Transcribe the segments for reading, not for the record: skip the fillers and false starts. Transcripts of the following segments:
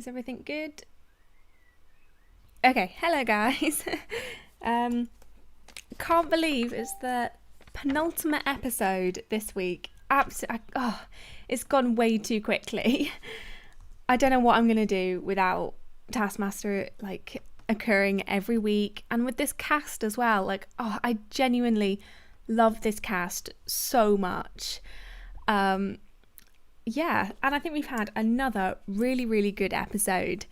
Is everything good? Okay, hello guys. Can't believe it's the penultimate episode this week. It's gone way too quickly. I don't know what I'm gonna do without Taskmaster occurring every week, and with this cast as well. I genuinely love this cast so much. Yeah, and I think we've had another really, really good episode.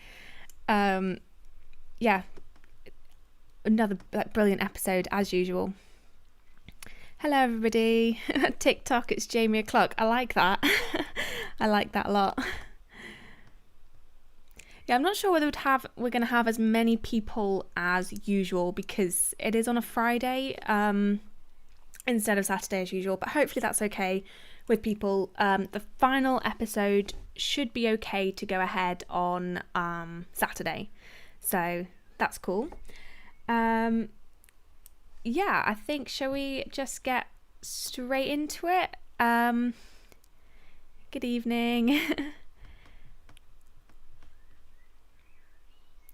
Yeah, another brilliant episode as usual. Hello everybody. TikTok, it's Jamie o'clock. I like that. I like that a lot. Yeah, I'm not sure whether we're going to have as many people as usual because it is on a Friday instead of Saturday as usual, but hopefully that's okay with people. The final episode should be okay to go ahead on Saturday, so that's cool. Yeah, I think, shall we just get straight into it? Good evening.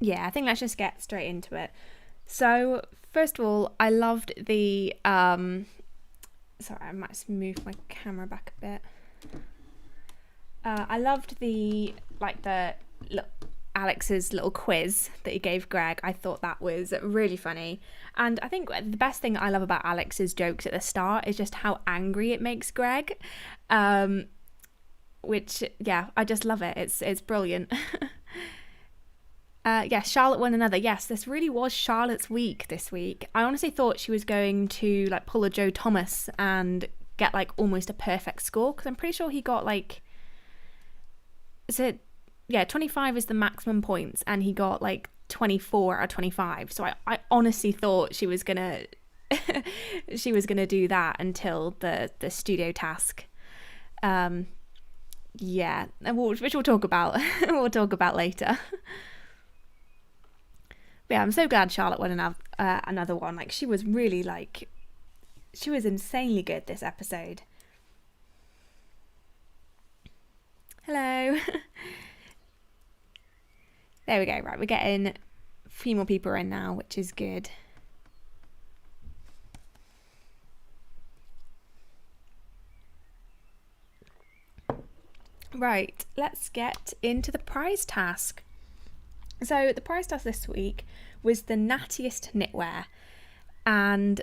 Yeah, I think let's just get straight into it. So first of all, I loved the sorry, I might just move my camera back a bit. I loved Alex's little quiz that he gave Greg. I thought that was really funny. And I think the best thing I love about Alex's jokes at the start is just how angry it makes Greg. Which, yeah, I just love it. It's brilliant. Yeah, Charlotte won another. Yes, this really was Charlotte's week this week. I honestly thought she was going to pull a Joe Thomas and get almost a perfect score, because I'm pretty sure he got 25 is the maximum points, and he got 24 out of 25. So I honestly thought she was gonna do that until the studio task. Yeah, which we'll talk about. We'll talk about later. But yeah, I'm so glad Charlotte won another one. She was really she was insanely good this episode. Hello. There we go. Right, we're getting a few more people in now, which is good. Right, let's get into the prize task. So the prize task this week was the nattiest knitwear, and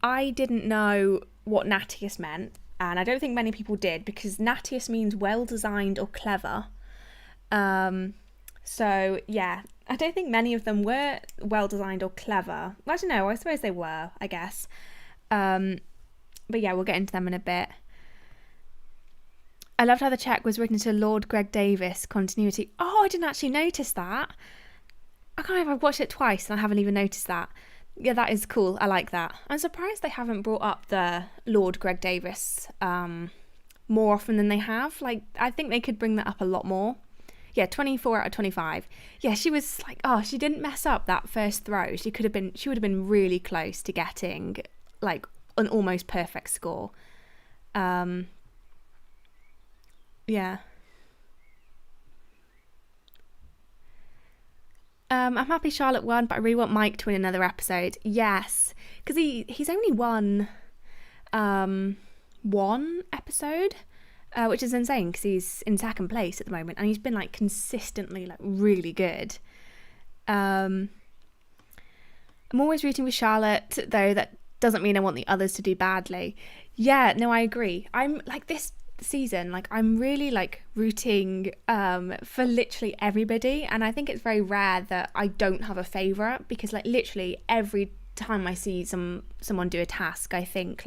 I didn't know what nattiest meant, and I don't think many people did, because nattiest means well designed or clever. So yeah, I don't think many of them were well designed or clever. Well, I don't know, I suppose they were, I guess. But yeah, we'll get into them in a bit. I loved how the check was written to Lord Greg Davies, continuity. Oh, I didn't actually notice that. I can't believe I've watched it twice and I haven't even noticed that. Yeah, that is cool. I like that. I'm surprised they haven't brought up the Lord Greg Davies more often than they have. I think they could bring that up a lot more. Yeah, 24 out of 25. Yeah, she was she didn't mess up that first throw. She would have been really close to getting an almost perfect score. Yeah. I'm happy Charlotte won, but I really want Mike to win another episode. Yes, because he's only won one episode, which is insane because he's in second place at the moment, and he's been consistently really good. I'm always rooting for Charlotte, though that doesn't mean I want the others to do badly. Yeah, no, I agree. I'm this season, I'm really rooting for literally everybody, and I think it's very rare that I don't have a favourite, because literally every time I see someone do a task, I think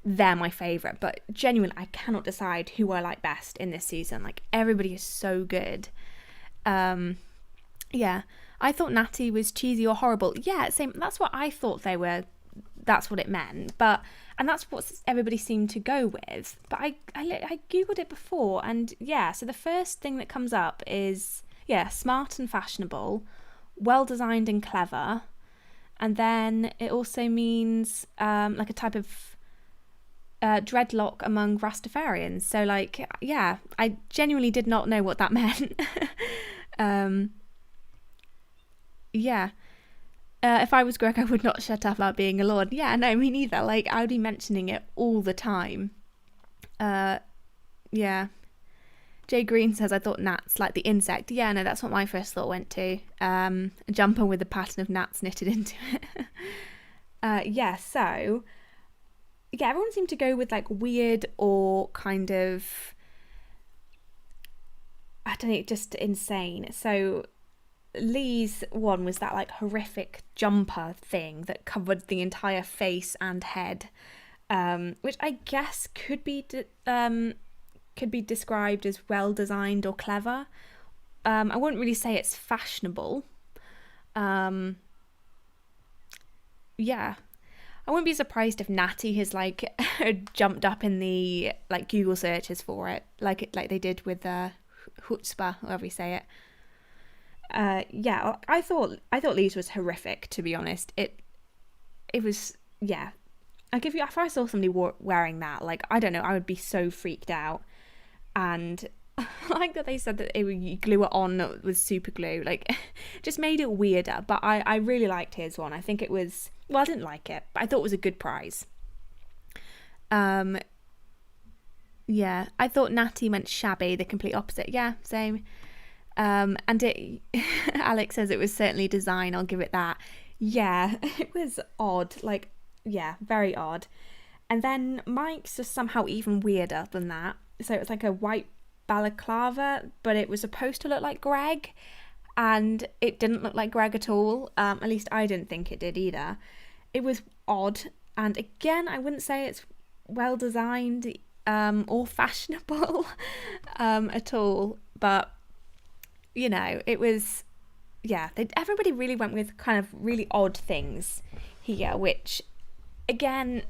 they're my favourite. But genuinely, I cannot decide who I like best in this season. Everybody is so good. Yeah, I thought Natty was cheesy or horrible. Yeah, same. That's what I thought they were. That's what it meant. And that's what everybody seemed to go with. But I googled it before, and yeah, so the first thing that comes up is smart and fashionable, well designed and clever, and then it also means a type of dreadlock among Rastafarians. So I genuinely did not know what that meant. Um, yeah. If I was Greg, I would not shut up about being a lord. Yeah, no, me neither. Like, I would be mentioning it all the time. Yeah. Jay Green says, I thought gnats like the insect. Yeah, no, that's what my first thought went to. A jumper with a pattern of gnats knitted into it. So, yeah, everyone seemed to go with like weird or kind of, I don't know, just insane. So Lee's one was that like horrific jumper thing that covered the entire face and head, which I guess could be described as well designed or clever. I wouldn't really say it's fashionable. Yeah, I wouldn't be surprised if Natty has like jumped up in the like Google searches for it, like they did with chutzpah, however you say it. Yeah, I thought Lee's was horrific, to be honest. It was, yeah. If I saw somebody wearing that, like, I don't know, I would be so freaked out. And I like that they said that you glue it on with super glue, like, just made it weirder. But I really liked his one. I think it was, well, I didn't like it, but I thought it was a good prize. Yeah, I thought Natty meant shabby, the complete opposite. Yeah, same. And it, Alex says it was certainly design, I'll give it that. Yeah, it was odd, like, yeah, very odd. And then Mike's just somehow even weirder than that. So it was like a white balaclava, but it was supposed to look like Greg, and it didn't look like Greg at all. At least I didn't think it did either. It was odd, and again, I wouldn't say it's well designed or fashionable at all, but you know, it was, yeah, everybody really went with kind of really odd things here, which, again,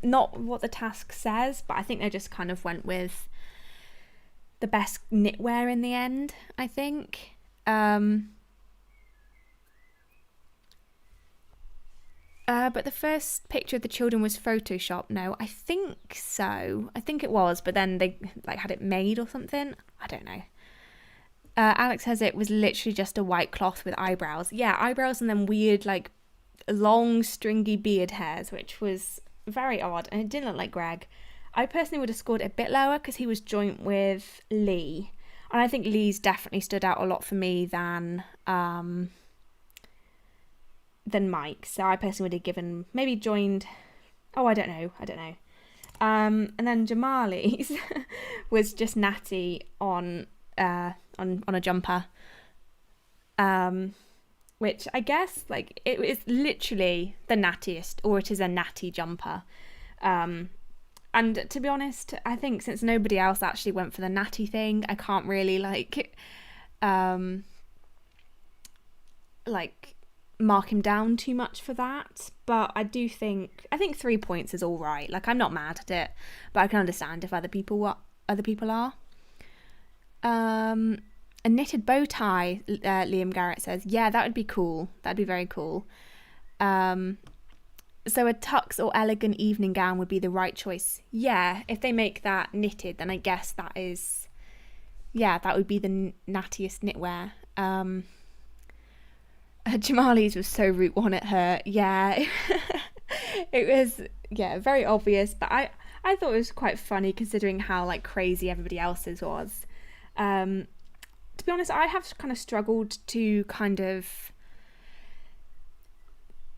not what the task says, but I think they just kind of went with the best knitwear in the end, I think. But the first picture of the children was Photoshop. No, I think so. I think it was, but then they like had it made or something. I don't know. Alex says it was literally just a white cloth with eyebrows. Yeah, eyebrows and then weird, like, long, stringy beard hairs, which was very odd, and it didn't look like Greg. I personally would have scored it a bit lower because he was joint with Lee, and I think Lee's definitely stood out a lot for me than Mike. So I personally would have given, maybe joined, I don't know. And then Jamali's was just Natty on a jumper, which I guess, like, it is literally the nattiest, or it is a natty jumper. And to be honest, I think since nobody else actually went for the natty thing, I can't really like mark him down too much for that. But I think 3 points is all right. Like, I'm not mad at it, but I can understand if other people are. A knitted bow tie, Liam Garrett says. Yeah, that would be cool. That'd be very cool. So a tux or elegant evening gown would be the right choice. Yeah, if they make that knitted, then I guess that would be the nattiest knitwear. Jamali's was so Route 1 at her. Yeah, it was, yeah, very obvious, but I thought it was quite funny considering how, like, crazy everybody else's was. To be honest, I have kind of struggled to kind of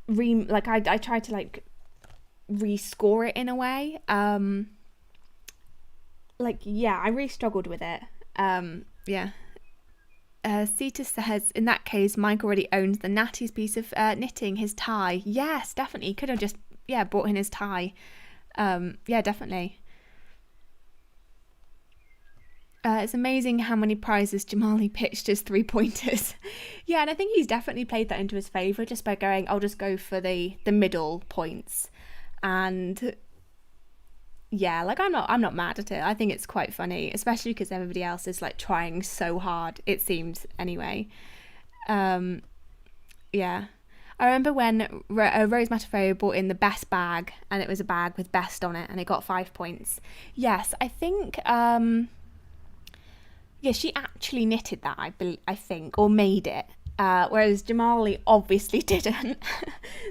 I tried to like rescore it in a way. I really struggled with it. Yeah. Sita says, in that case, Mike already owns the nattiest piece of knitting, his tie. Yes, definitely. Could have just, brought in his tie. Definitely. It's amazing how many prizes Jamali pitched as 3-pointers. Yeah, and I think he's definitely played that into his favour just by going, I'll just go for the middle points. And yeah, like, I'm not mad at it. I think it's quite funny, especially because everybody else is like trying so hard, it seems, anyway. Yeah. I remember when Rose Matafeo brought in the best bag, and it was a bag with best on it, and it got 5 points. Yes, I think Yeah, she actually knitted that, I think, or made it. Whereas Jamali obviously didn't.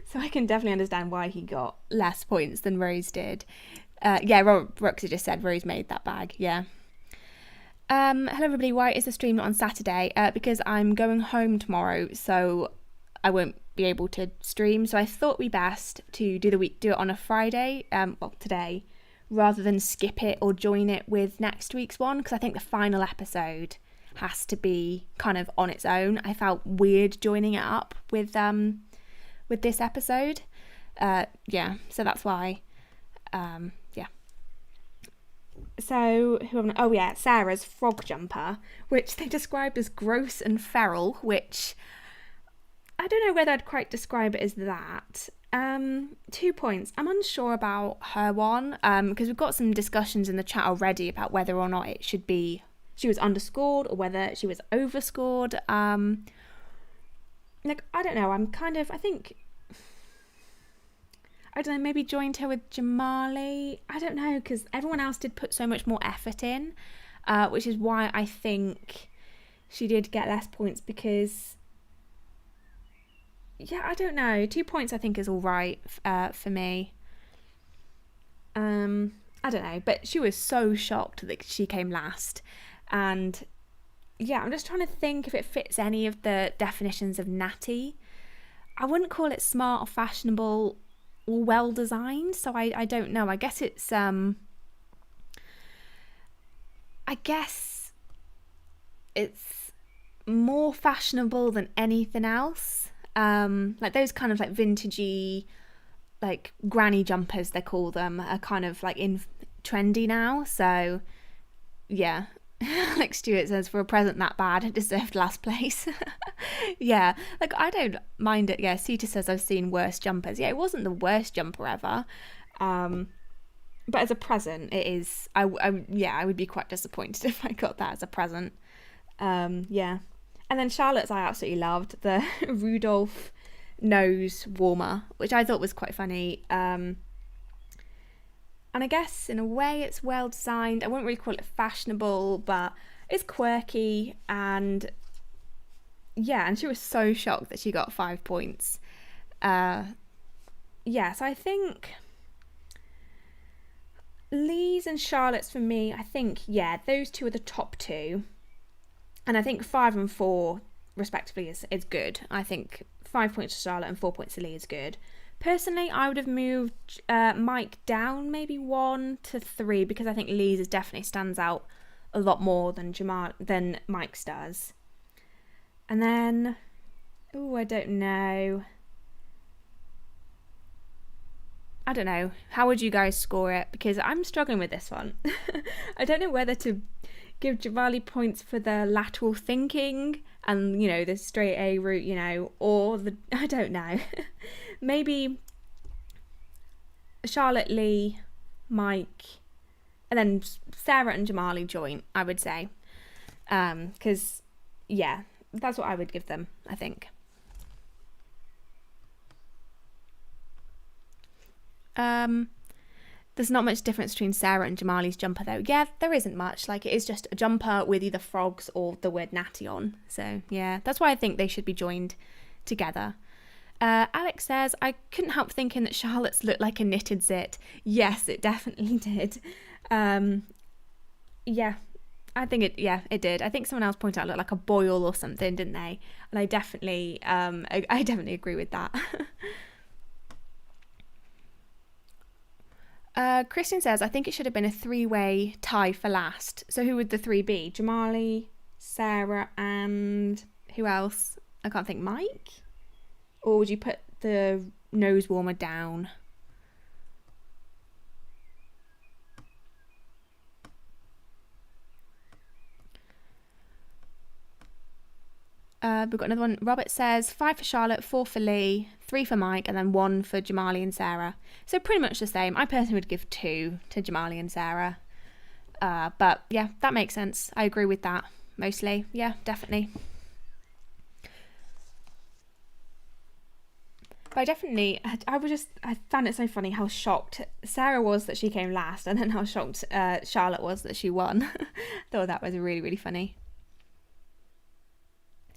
So I can definitely understand why he got less points than Rose did. Yeah, Roxy just said Rose made that bag, yeah. Hello everybody, why is the stream not on Saturday? Because I'm going home tomorrow, so I won't be able to stream. So I thought it'd be best to do it on a Friday, today, rather than skip it or join it with next week's one, because I think the final episode has to be kind of on its own. I felt weird joining it up with this episode. Yeah, so that's why. Yeah. So Sarah's frog jumper, which they described as gross and feral, which I don't know whether I'd quite describe it as that. 2 points. I'm unsure about her one, because we've got some discussions in the chat already about whether or not it should be she was underscored or whether she was overscored. I don't know. I don't know, maybe joined her with Jamali. I don't know, because everyone else did put so much more effort in, which is why I think she did get less points, because, yeah, I don't know. 2 points I think is all right for me. I don't know, but she was so shocked that she came last. And yeah, I'm just trying to think if it fits any of the definitions of natty. I wouldn't call it smart or fashionable or well designed, so I don't know. I guess it's more fashionable than anything else. Like those kind of like vintagey, like granny jumpers they call them, are kind of like in trendy now. So yeah. Like Stuart says, for a present that bad, it deserved last place. Yeah, like I don't mind it. Yeah, Sita says I've seen worse jumpers. Yeah, it wasn't the worst jumper ever, but as a present it is. I would be quite disappointed if I got that as a present. Yeah, and then Charlotte's I absolutely loved, the Rudolph nose warmer, which I thought was quite funny. And I guess in a way it's well designed. I wouldn't really call it fashionable, but it's quirky. And yeah, and she was so shocked that she got 5 points. Yeah, so I think Lee's and Charlotte's for me, I think, yeah, those two are the top two. And I think 5 and 4 respectively is good. I think 5 points to Charlotte and 4 points to Lee is good. Personally, I would have moved Mike down maybe 1 to 3, because I think Lee's definitely stands out a lot more than Mike's does. And then, I don't know. How would you guys score it? Because I'm struggling with this one. I don't know whether to give Jamali points for the lateral thinking and, the straight A route, or I don't know. Maybe Charlotte, Lee, Mike, and then Sarah and Jamali joint, I would say. Because, yeah, that's what I would give them, I think. There's not much difference between Sarah and Jamali's jumper, though. Yeah, there isn't much. Like, it is just a jumper with either frogs or the word natty on. So, yeah, that's why I think they should be joined together. Alex says, I couldn't help thinking that Charlotte's looked like a knitted zit. Yes, it definitely did. Yeah, I think it did. I think someone else pointed out it looked like a boil or something, didn't they? And I definitely agree with that. Christian says, I think it should have been a 3-way tie for last. So who would the 3 be? Jamali, Sarah, and who else? I can't think. Mike? Or would you put the nose warmer down? We've got another one. Robert says 5 for Charlotte, 4 for Lee, 3 for Mike, and then 1 for Jamali and Sarah. So pretty much the same. I personally would give 2 to Jamali and Sarah. But yeah, that makes sense. I agree with that mostly. Yeah, definitely. But I found it so funny how shocked Sarah was that she came last, and then how shocked Charlotte was that she won. Thought that was really, really funny.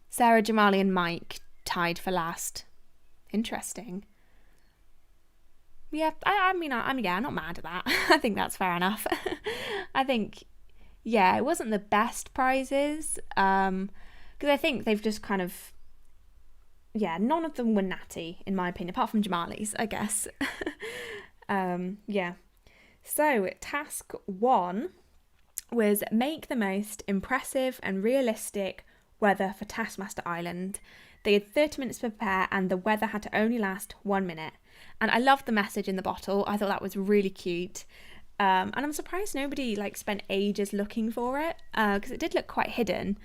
Sarah, Jamali and Mike tied for last. Interesting. Yeah, I'm not mad at that. I think that's fair enough. I think, yeah, it wasn't the best prizes, because I think they've just kind of, yeah, none of them were natty, in my opinion, apart from Jamali's, I guess. Yeah. So, task 1 was make the most impressive and realistic weather for Taskmaster Island. They had 30 minutes to prepare and the weather had to only last 1 minute. And I loved the message in the bottle. I thought that was really cute. And I'm surprised nobody spent ages looking for it, because it did look quite hidden.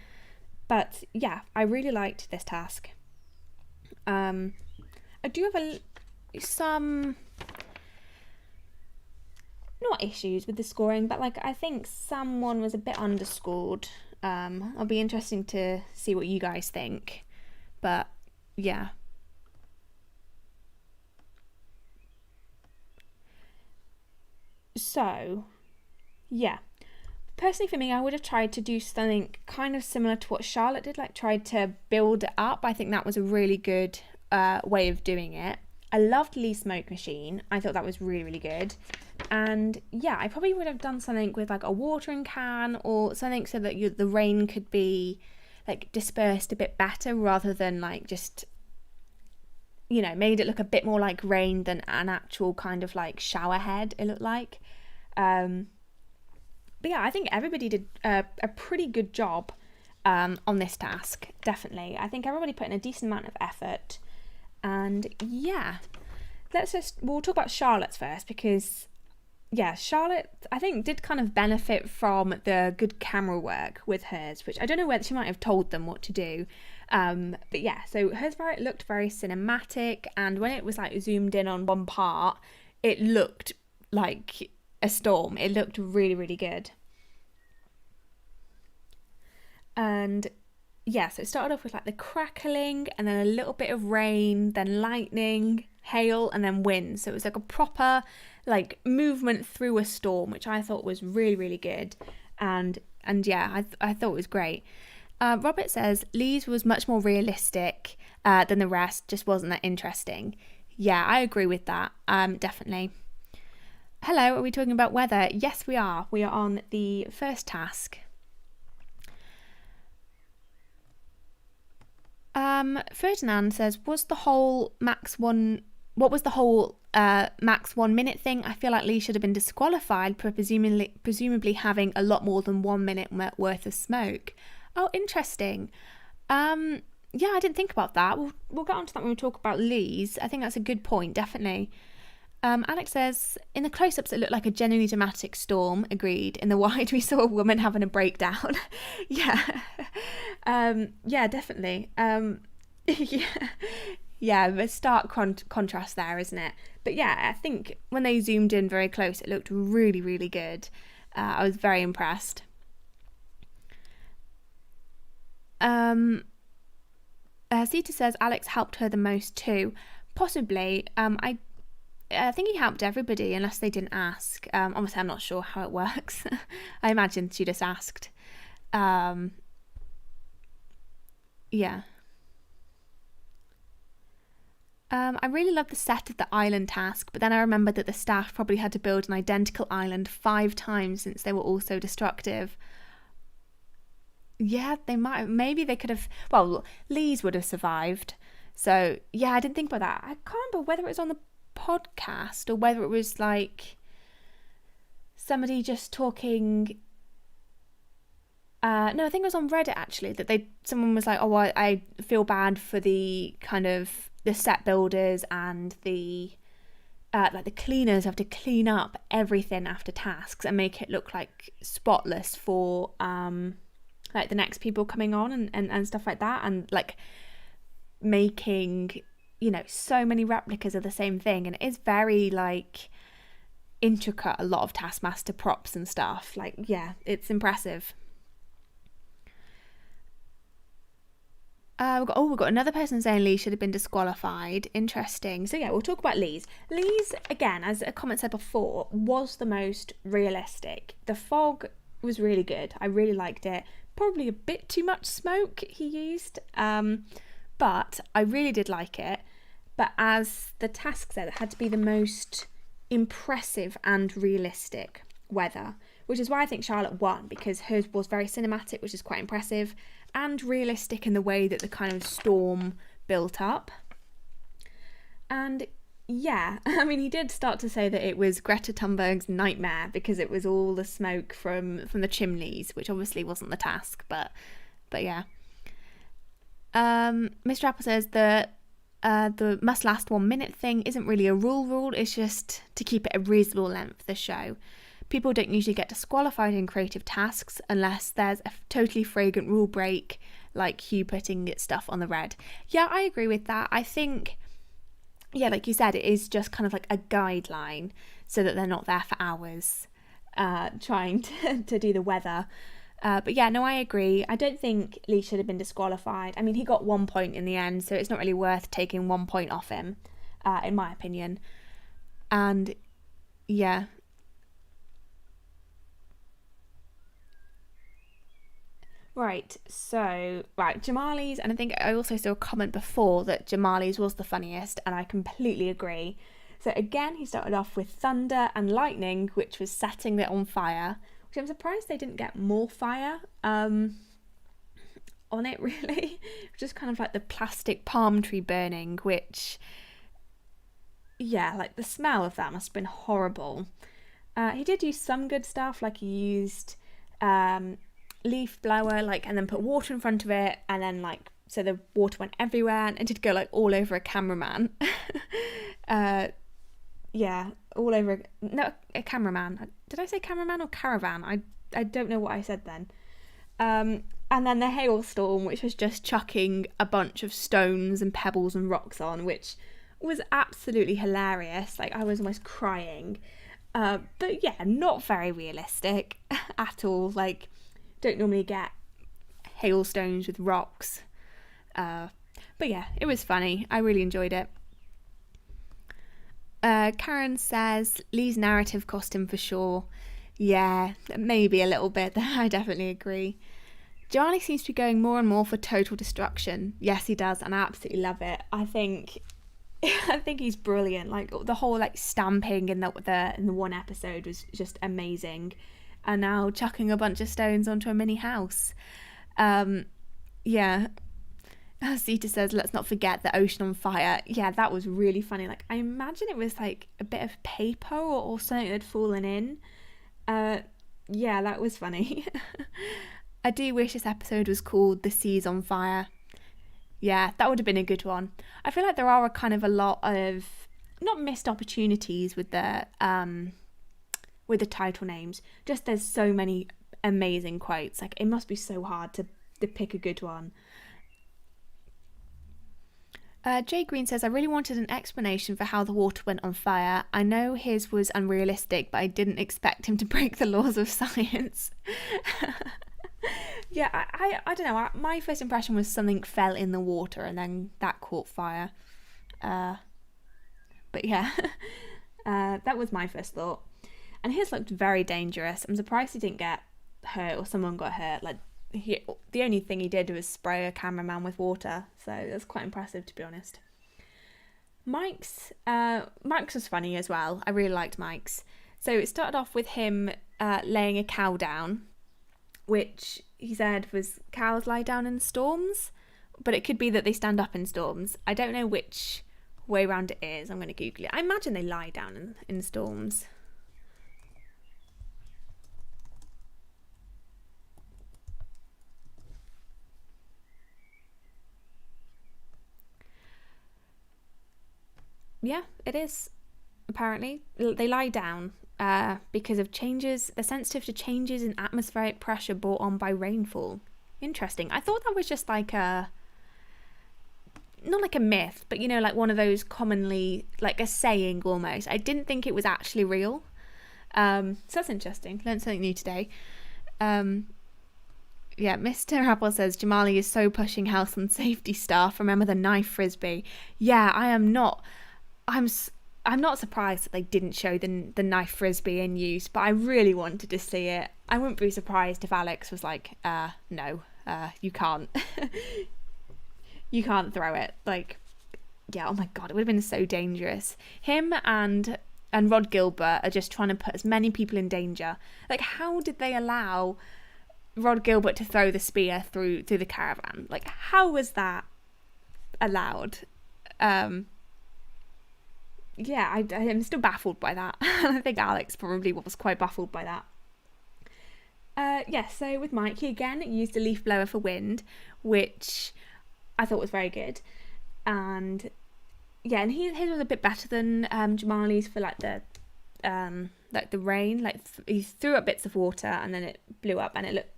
But yeah, I really liked this task. I do have some, not issues with the scoring, but I think someone was a bit underscored. I'll be interesting to see what you guys think. But yeah. So, yeah. Personally for me, I would have tried to do something kind of similar to what Charlotte did, tried to build it up. I think that was a really good way of doing it. I loved Lee's smoke machine. I thought that was really, really good. And yeah, I probably would have done something with a watering can or something so that the rain could be dispersed a bit better, rather than just, made it look a bit more like rain than an actual kind of shower head it looked like. But yeah, I think everybody did a pretty good job on this task, definitely. I think everybody put in a decent amount of effort. And yeah, we'll talk about Charlotte's first, because yeah, Charlotte, I think, did kind of benefit from the good camera work with hers, which I don't know whether she might have told them what to do. But yeah, so hers looked very cinematic, and when it was zoomed in on one part, it looked like a storm. It looked really, really good. And yeah, so it started off with the crackling, and then a little bit of rain, then lightning, hail, and then wind. So it was a proper movement through a storm, which I thought was really, really good. And yeah, I thought it was great. Robert says Lee's was much more realistic than the rest, just wasn't that interesting. Yeah, I agree with that, definitely. Hello, are we talking about weather? Yes, we are. We are on the first task. Ferdinand says, what was the whole max 1 minute thing? I feel like Lee should have been disqualified for presumably having a lot more than 1 minute worth of smoke. Oh, interesting. Yeah, I didn't think about that. We'll get onto that when we talk about Lee's. I think that's a good point, definitely. Alex says, in the close-ups it looked like a genuinely dramatic storm. Agreed. In the wide we saw a woman having a breakdown. Yeah. Yeah, definitely. Yeah, a stark contrast there, isn't it? But yeah, I think when they zoomed in very close, it looked really, really good. I was very impressed. Sita says Alex helped her the most too. Possibly. I think he helped everybody unless they didn't ask. Obviously, I'm not sure how it works. I imagine she just asked. Yeah. I really love the set of the island task, but then I remembered that the staff probably had to build an identical island 5 times since they were all so destructive. Yeah, maybe they could have, well, Lee's would have survived. So, yeah, I didn't think about that. I can't remember whether it was on the podcast or whether it was somebody just talking. No, I think it was on Reddit actually, that someone was like, oh, I feel bad for the kind of the set builders and the cleaners have to clean up everything after tasks and make it look spotless for the next people coming on and stuff like that, and making so many replicas of the same thing, and it is very intricate, a lot of Taskmaster props and stuff. Yeah, it's impressive. We've got another person saying Lee should have been disqualified. Interesting. So yeah, we'll talk about Lee's. Lee's, again, as a comment said before, was the most realistic. The fog was really good. I really liked it. probably a bit too much smoke he used, but I really did like it. But as the task said, it had to be the most impressive and realistic weather, which is why I think Charlotte won, because hers was very cinematic, which is quite impressive, and realistic in the way that the kind of storm built up. And yeah, I mean, he did start to say that it was Greta Thunberg's nightmare because it was all the smoke from the chimneys, which obviously wasn't the task, but yeah. Mr. Apple says that the must last 1 minute thing isn't really a rule, it's just to keep it a reasonable length for the show. People don't usually get disqualified in creative tasks unless there's a totally flagrant rule break, like Hugh putting stuff on the red. Yeah, I agree with that. I think, yeah, like you said, it is just kind of like a guideline so that they're not there for hours trying to do the weather. But yeah, no, I agree. I don't think Lee should have been disqualified. I mean, he got 1 point in the end, so it's not really worth taking 1 point off him, in my opinion. And yeah. Right, Jamali's, and I think I also saw a comment before that Jamali's was the funniest, and I completely agree. So again, he started off with thunder and lightning, which was setting it on fire, which I'm surprised they didn't get more fire on it, really. Just kind of like the plastic palm tree burning, which, yeah, like the smell of that must have been horrible. He did use some good stuff, like he used leaf blower, like, and then put water in front of it, and then like, so the water went everywhere, and it did go like all over a cameraman. Yeah, all over a cameraman. Did I say cameraman or caravan? I don't know what I said then. And then the hailstorm, which was just chucking a bunch of stones and pebbles and rocks on, which was absolutely hilarious. Like, I was almost crying. But yeah, not very realistic at all. Like, don't normally get hailstones with rocks. But yeah, it was funny. I really enjoyed it. Karen says Lee's narrative cost him for sure. Yeah, maybe a little bit. I definitely agree. Jamali seems to be going more and more for total destruction. Yes, he does, and I absolutely love it. I think he's brilliant. Like, the whole like stamping in the one episode was just amazing. And now chucking a bunch of stones onto a mini house. Yeah. Sita says, let's not forget the ocean on fire. Yeah, that was really funny. Like, I imagine it was like a bit of paper or something that had fallen in. Yeah, that was funny. I do wish this episode was called The Sea's on Fire. Yeah, that would have been a good one. I feel like there are a lot of, not missed opportunities with the title names. Just there's so many amazing quotes. Like, it must be so hard to pick a good one. Jay Green says, I really wanted an explanation for how the water went on fire. I know his was unrealistic, but I didn't expect him to break the laws of science. Yeah, I don't know. My first impression was something fell in the water and then that caught fire. But yeah, that was my first thought. And his looked very dangerous. I'm surprised he didn't get hurt or someone got hurt. Like, the only thing he did was spray a cameraman with water, so that's quite impressive, to be honest. Mike's was funny as well. I really liked Mike's. So it started off with him laying a cow down, which he said was cows lie down in storms, but it could be that they stand up in storms. I don't know which way round it is. I'm going to Google it. I imagine they lie down in storms. Yeah, it is. Apparently, they lie down because of changes. They're sensitive to changes in atmospheric pressure brought on by rainfall. Interesting. I thought that was just like not like a myth, but like one of those commonly, like a saying almost. I didn't think it was actually real. So that's interesting. Learned something new today. Yeah, Mr. Apple says Jamali is so pushing health and safety stuff. Remember the knife frisbee? Yeah, I'm not surprised that they didn't show the knife frisbee in use, but I really wanted to see it. I wouldn't be surprised if Alex was like, no, you can't. You can't throw it. Like, yeah, oh my God, it would have been so dangerous. Him and Rod Gilbert are just trying to put as many people in danger. Like, how did they allow Rod Gilbert to throw the spear through the caravan? Like, how was that allowed? Yeah, I'm still baffled by that. I think Alex probably was quite baffled by that. So with Mike, he again used a leaf blower for wind, which I thought was very good. And yeah, and his was a bit better than Jamali's for like the rain. Like he threw up bits of water and then it blew up and it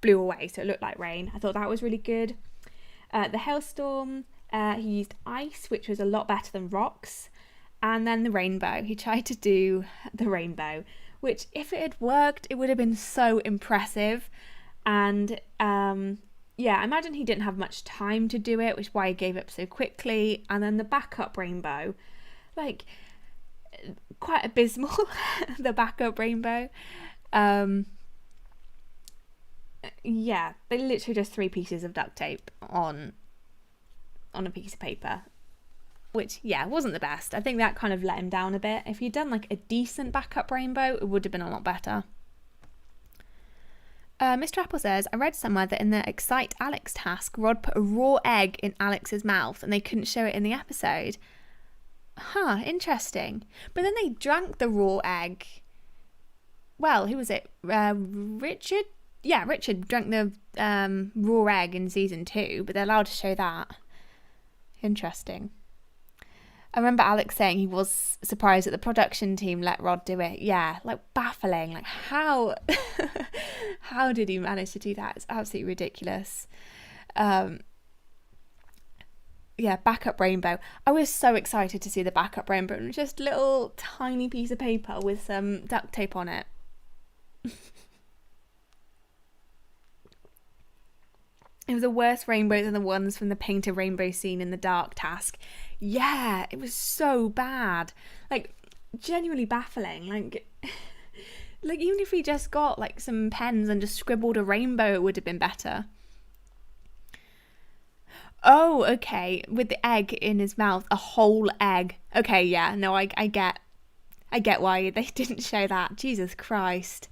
blew away, so it looked like rain. I thought that was really good. The hailstorm, he used ice, which was a lot better than rocks. And then the rainbow. He tried to do the rainbow, which if it had worked, it would have been so impressive. And I imagine he didn't have much time to do it, which is why he gave up so quickly. And then the backup rainbow, like, quite abysmal, the backup rainbow. They literally just 3 pieces of duct tape on a piece of paper, which, wasn't the best. I think that kind of let him down a bit. If he'd done, like, a decent backup rainbow, it would have been a lot better. Mr. Apple says, I read somewhere that in the Excite Alex task, Rod put a raw egg in Alex's mouth and they couldn't show it in the episode. Huh, interesting. But then they drank the raw egg. Well, who was it? Richard? Yeah, Richard drank the raw egg in season 2, but they're allowed to show that. Interesting. I remember Alex saying he was surprised that the production team let Rod do it. Yeah, like baffling. Like how did he manage to do that? It's absolutely ridiculous. Backup rainbow. I was so excited to see the backup rainbow. It was just a little tiny piece of paper with some duct tape on it. It was a worse rainbow than the ones from the paint a rainbow scene in the dark task. Yeah, it was so bad. Like, genuinely baffling. Like even if we just got, like, some pens and just scribbled a rainbow, it would have been better. Oh, okay. With the egg in his mouth. A whole egg. Okay, yeah. No, I get why they didn't show that. Jesus Christ.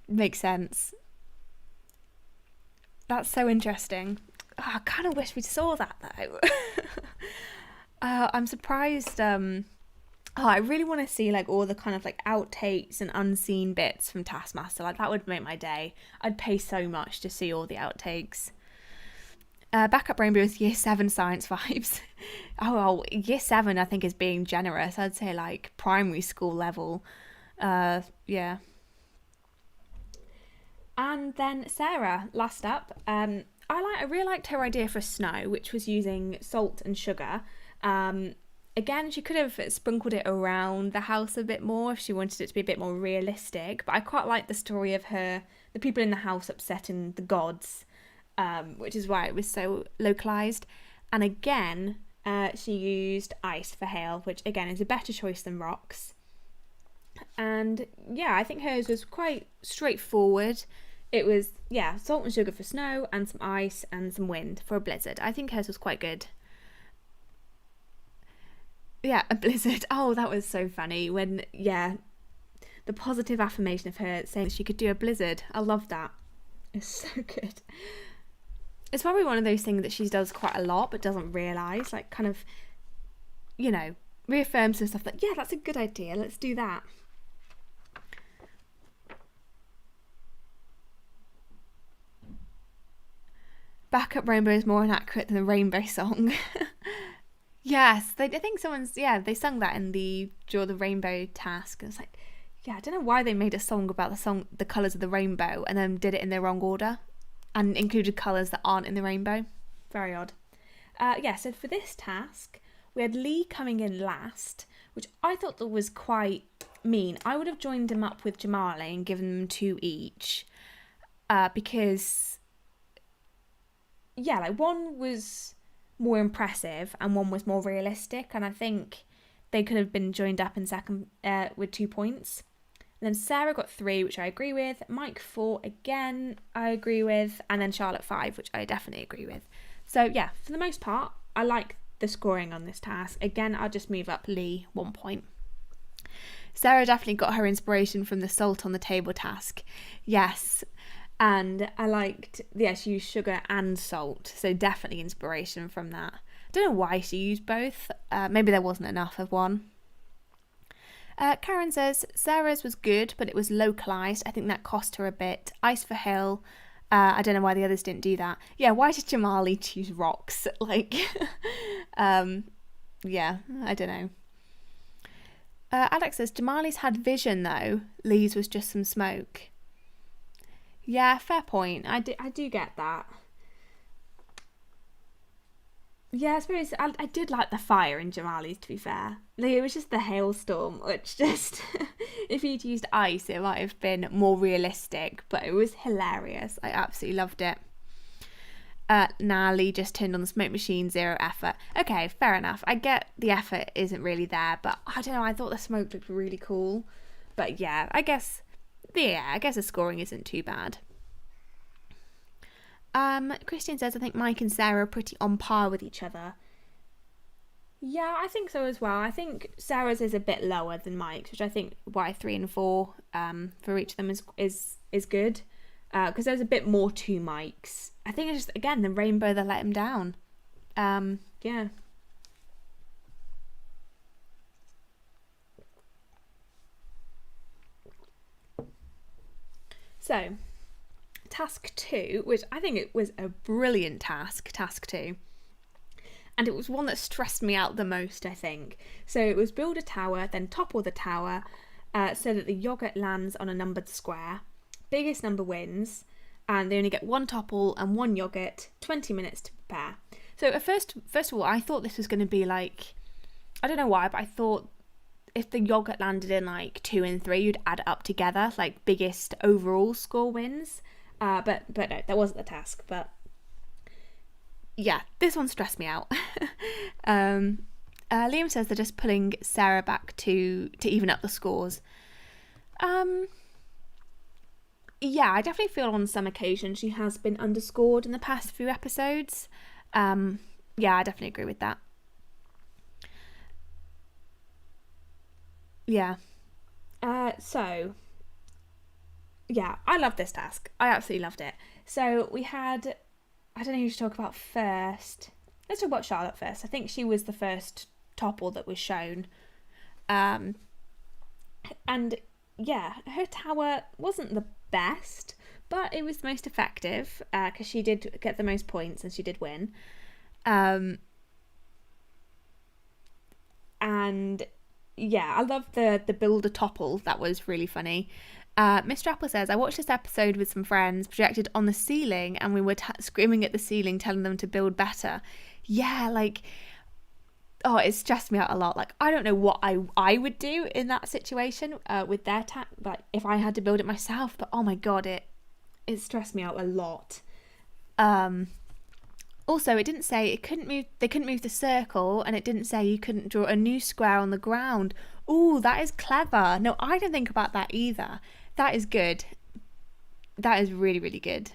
Makes sense. That's so interesting. Oh, I kind of wish we saw that, though. I'm surprised. I really want to see, like, all the kind of, like, outtakes and unseen bits from Taskmaster. Like, that would make my day. I'd pay so much to see all the outtakes. Backup rainbow is year 7 science vibes. Year 7 I think is being generous. I'd say, like, primary school level. Yeah. And then Sarah, last up. I really liked her idea for snow, which was using salt and sugar. Again, she could have sprinkled it around the house a bit more if she wanted it to be a bit more realistic. But I quite like the story of the people in the house upsetting the gods, which is why it was so localised. And again, she used ice for hail, which again is a better choice than rocks. And yeah, I think hers was quite straightforward. It was, salt and sugar for snow and some ice and some wind for a blizzard. I think hers was quite good. Yeah, a blizzard. Oh, that was so funny when, the positive affirmation of her saying she could do a blizzard. I love that. It's so good. It's probably one of those things that she does quite a lot but doesn't realise. Like, kind of, reaffirms some stuff like, yeah, that's a good idea. Let's do that. Backup rainbow is more inaccurate than the rainbow song. Yes, I think they sung that in the Draw the Rainbow task. And it's like, I don't know why they made a song about the colours of the rainbow and then did it in the wrong order and included colours that aren't in the rainbow. Very odd. So for this task, we had Lee coming in last, which I thought that was quite mean. I would have joined him up with Jamali and given them 2 each because... one was more impressive and one was more realistic, and I think they could have been joined up in second with 2 points. And then Sarah got 3, which I agree with. Mike 4, again, I agree with. And then Charlotte 5, which I definitely agree with. So yeah, for the most part, I like the scoring on this task. Again, I'll just move up Lee 1 point. Sarah definitely got her inspiration from the salt on the table task. Yes. And I liked, she used sugar and salt. So definitely inspiration from that. I don't know why she used both. Maybe there wasn't enough of one. Karen says, Sarah's was good, but it was localised. I think that cost her a bit. Ice for Hill. I don't know why the others didn't do that. Yeah, why did Jamali choose rocks? Yeah, I don't know. Alex says, Jamali's had vision though. Lee's was just some smoke. Yeah, fair point. I do get that. Yeah, I suppose I did like the fire in Jamali's, to be fair. It was just the hailstorm, which just, if he'd used ice, it might have been more realistic, but it was hilarious. I absolutely loved it. Lee just turned on the smoke machine, 0 effort. Okay, fair enough. I get the effort isn't really there, but I don't know, I thought the smoke looked really cool. But yeah, I guess the scoring isn't too bad. Christian says, I think Mike and Sarah are pretty on par with each other. Yeah, I think so as well. I think Sarah's is a bit lower than Mike's, which I think why 3 and 4 for each of them is good. Because there's a bit more to Mike's. I think it's just, again, the rainbow that let him down. Yeah. So, task 2, which I think it was a brilliant task 2. And it was one that stressed me out the most, I think. So it was build a tower, then topple the tower so that the yogurt lands on a numbered square. Biggest number wins, and they only get 1 topple and 1 yogurt, 20 minutes to prepare. So first of all, I thought this was going to be like, I don't know why, but I thought if the yogurt landed in 2 and 3, you'd add it up together, biggest overall score wins. But no, that wasn't the task. But yeah, this one stressed me out. Liam says they're just pulling Sarah back to even up the scores. Yeah, I definitely feel on some occasions she has been underscored in the past few episodes. Yeah, I definitely agree with that. Yeah. So, yeah, I love this task. I absolutely loved it. So we had, I don't know who to talk about first. Let's talk about Charlotte first. I think she was the first topple that was shown. And yeah, her tower wasn't the best, but it was the most effective because she did get the most points and she did win. And yeah, I love the builder topple. That was really funny. Mr. Apple says, I watched this episode with some friends, projected on the ceiling, and we were screaming at the ceiling, telling them to build better. Yeah, it stressed me out a lot. I don't know what I would do in that situation with their if I had to build it myself, but oh my god, it stressed me out a lot. Also, it didn't say they couldn't move the circle, and it didn't say you couldn't draw a new square on the ground. Ooh, that is clever. No, I didn't think about that either. That is good. That is really, really good.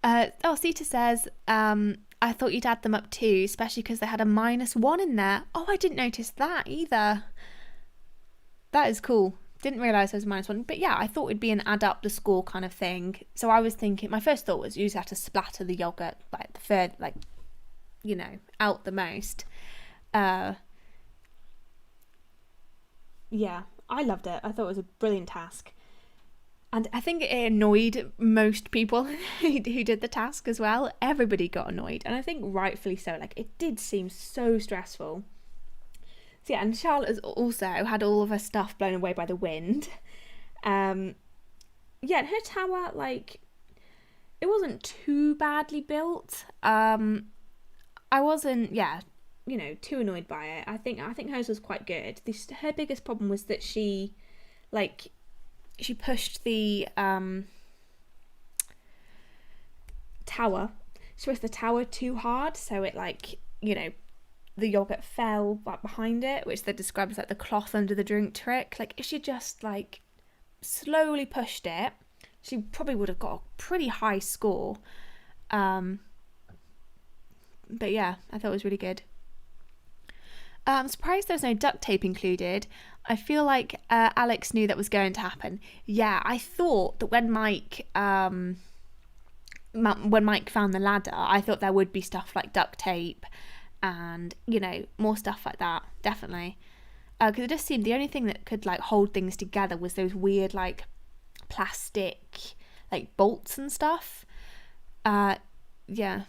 Sita says, I thought you'd add them up too, especially because they had a -1 in there. Oh, I didn't notice that either. That is cool. Didn't realise there was a -1. But yeah, I thought it'd be an add up the score kind of thing. So I was thinking, my first thought was you just have to splatter the yogurt, the third, out the most. Yeah, I loved it. I thought it was a brilliant task. And I think it annoyed most people who did the task as well. Everybody got annoyed. And I think rightfully so. It did seem so stressful. So yeah, and Charlotte has also had all of her stuff blown away by the wind. Yeah, and her tower, it wasn't too badly built. I wasn't, too annoyed by it. I think hers was quite good. Her biggest problem was that she pushed the tower. She pushed the tower too hard, so it the yogurt fell like behind it, which they describe as like the cloth under the drink trick. Like if she just like slowly pushed it, she probably would have got a pretty high score. But yeah, I thought it was really good. I'm surprised there's no duct tape included. I feel like Alex knew that was going to happen. Yeah, I thought that when Mike found the ladder, I thought there would be stuff like duct tape and, you know, more stuff like that, definitely. Because it just seemed the only thing that could like hold things together was those weird like plastic like bolts and stuff. Yeah.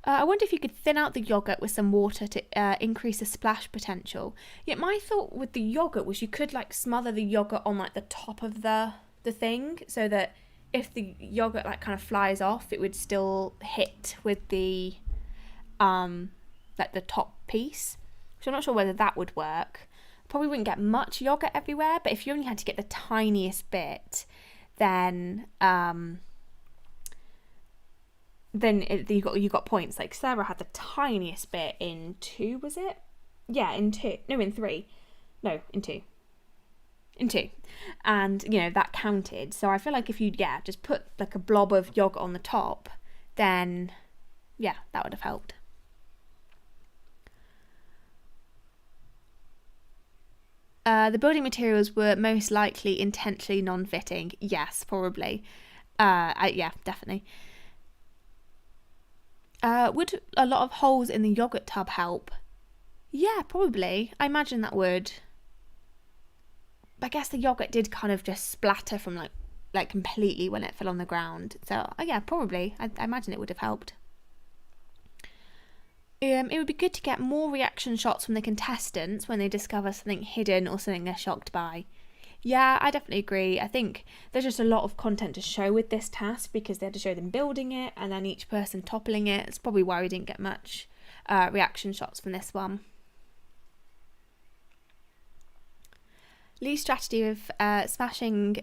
I wonder if you could thin out the yogurt with some water to increase the splash potential. Yet my thought with the yogurt was you could like smother the yogurt on like the top of the thing, so that if the yogurt like kind of flies off, it would still hit with the like the top piece. So I'm not sure whether that would work. Probably wouldn't get much yogurt everywhere, but if you only had to get the tiniest bit, then you got points. Like Sarah had the tiniest bit in 2, was it? Yeah, in 2. No, in 3. No, in 2. In 2. And, you know, that counted. So I feel like if you, just put like a blob of yogurt on the top, then, yeah, that would have helped. The building materials were most likely intentionally non-fitting. Yes, probably. Yeah, definitely. Would a lot of holes in the yogurt tub help? Yeah, probably. I imagine that would. But I guess the yogurt did kind of just splatter from like completely when it fell on the ground. So yeah, probably. I imagine it would have helped. It would be good to get more reaction shots from the contestants when they discover something hidden or something they're shocked by. Yeah, I definitely agree. I think there's just a lot of content to show with this task because they had to show them building it and then each person toppling it. It's probably why we didn't get much reaction shots from this one. Lee's strategy of smashing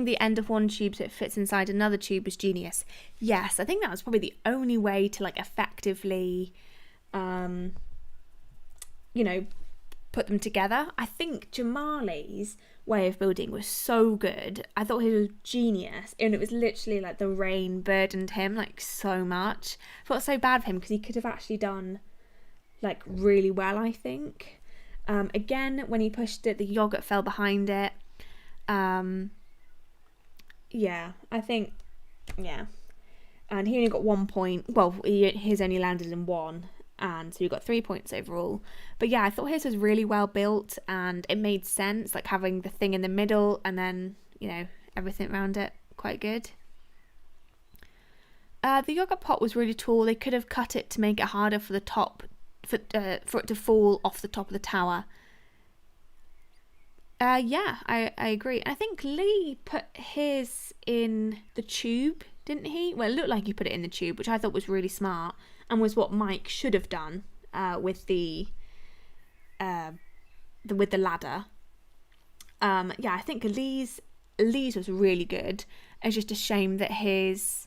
the end of one tube so it fits inside another tube was genius. Yes, I think that was probably the only way to like effectively, put them together. I think Jamali's way of building was so good. I thought he was genius, and it was literally like the rain burdened him like so much. I felt so bad for him because he could have actually done like really well, I think. Again, when he pushed it, the yogurt fell behind it. Yeah, I think, yeah. And he only got 1 point. Well, his only landed in 1. And so you got 3 points overall. But yeah, I thought his was really well built and it made sense, like having the thing in the middle and then, you know, everything around it. Quite good. The yogurt pot was really tall. They could have cut it to make it harder for the top, for it to fall off the top of the tower. Yeah, I agree. I think Lee put his in the tube, didn't he? Well, it looked like he put it in the tube, which I thought was really smart and was what Mike should have done with the ladder. Yeah, I think Lee's was really good. It's just a shame that his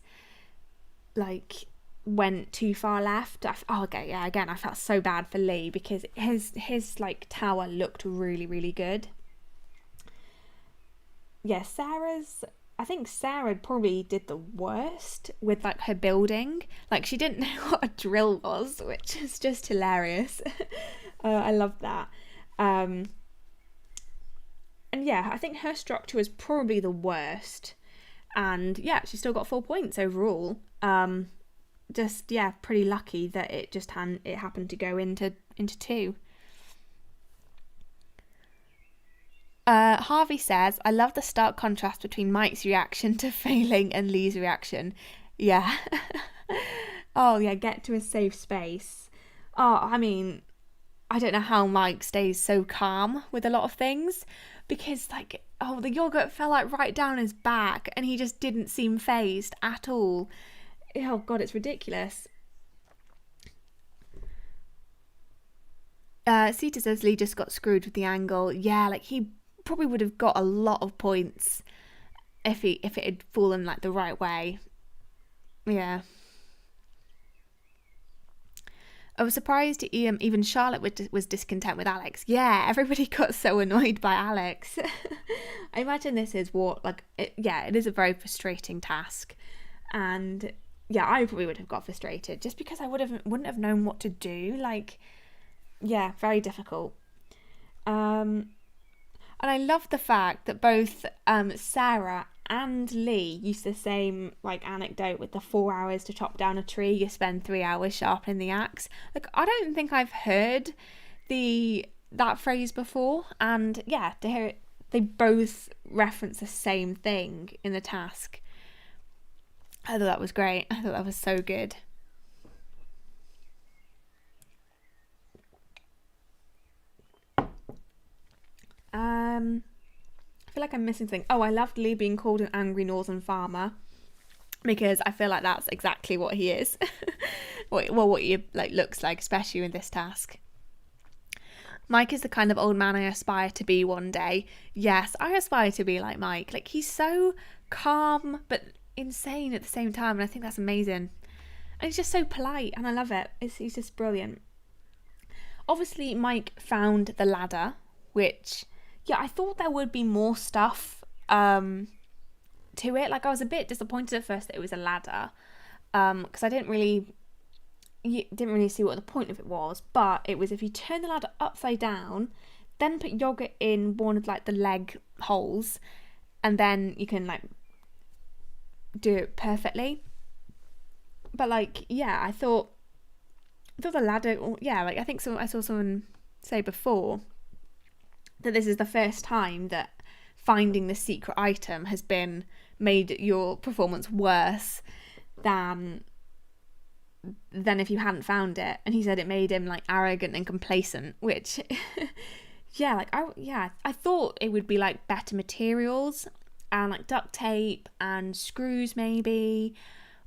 went too far left. Again, I felt so bad for Lee because his tower looked really, really good. Yeah, I think Sarah probably did the worst with her building. She didn't know what a drill was, which is just hilarious. I love that. And yeah, I think her structure was probably the worst. And yeah, she still got 4 points overall. Pretty lucky that it happened to go into 2. Harvey says, I love the stark contrast between Mike's reaction to failing and Lee's reaction. Yeah. Oh, yeah, get to a safe space. Oh, I mean, I don't know how Mike stays so calm with a lot of things because, the yogurt fell right down his back and he just didn't seem fazed at all. Oh, God, it's ridiculous. Sita says Lee just got screwed with the angle. Yeah, he probably would have got a lot of points if it had fallen the right way. Yeah. I was surprised even Charlotte was discontent with Alex. Yeah, everybody got so annoyed by Alex. I imagine this is it is a very frustrating task. And yeah, I probably would have got frustrated just because I wouldn't have known what to do. Like, yeah, very difficult. And I love the fact that both Sarah and Lee use the same anecdote with the 4 hours to chop down a tree. You spend 3 hours sharpening the axe. Like, I don't think I've heard that phrase before. And yeah, to hear it, they both reference the same thing in the task. I thought that was great. I thought that was so good. I feel like I'm missing something. Oh, I loved Lee being called an angry northern farmer, because I feel like that's exactly what he is. what he looks like, especially in this task. Mike is the kind of old man I aspire to be one day. Yes, I aspire to be like Mike. Like, he's so calm but insane at the same time, and I think that's amazing. And he's just so polite, and I love it. He's just brilliant. Obviously, Mike found the ladder, which, yeah, I thought there would be more stuff to it. Like, I was a bit disappointed at first that it was a ladder, because I didn't really see what the point of it was. But it was, if you turn the ladder upside down, then put yogurt in one of the leg holes, and then you can do it perfectly. But I thought the ladder, I think I saw someone say before that this is the first time that finding the secret item has been made your performance worse than if you hadn't found it. And he said it made him arrogant and complacent, which I thought it would be better materials and duct tape and screws maybe,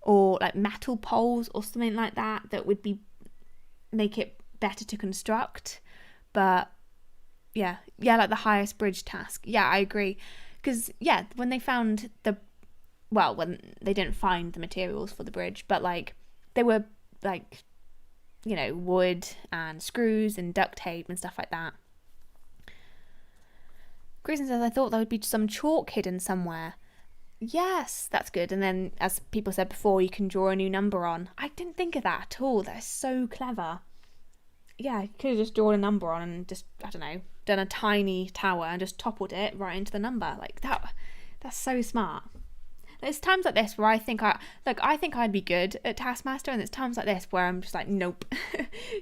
or metal poles or something like that would make it better to construct. But yeah, the highest bridge task. Yeah, I agree. Because, yeah, when they found when they didn't find the materials for the bridge, but they were wood and screws and duct tape and stuff like that. Grayson says, I thought there would be some chalk hidden somewhere. Yes, that's good. And then, as people said before, you can draw a new number on. I didn't think of that at all. That's so clever. Yeah, you could have just drawn a number on and just, I don't know, done a tiny tower and just toppled it right into the number. That's so smart. There's times like this where I think I'd be good at Taskmaster, and there's times like this where I'm just nope,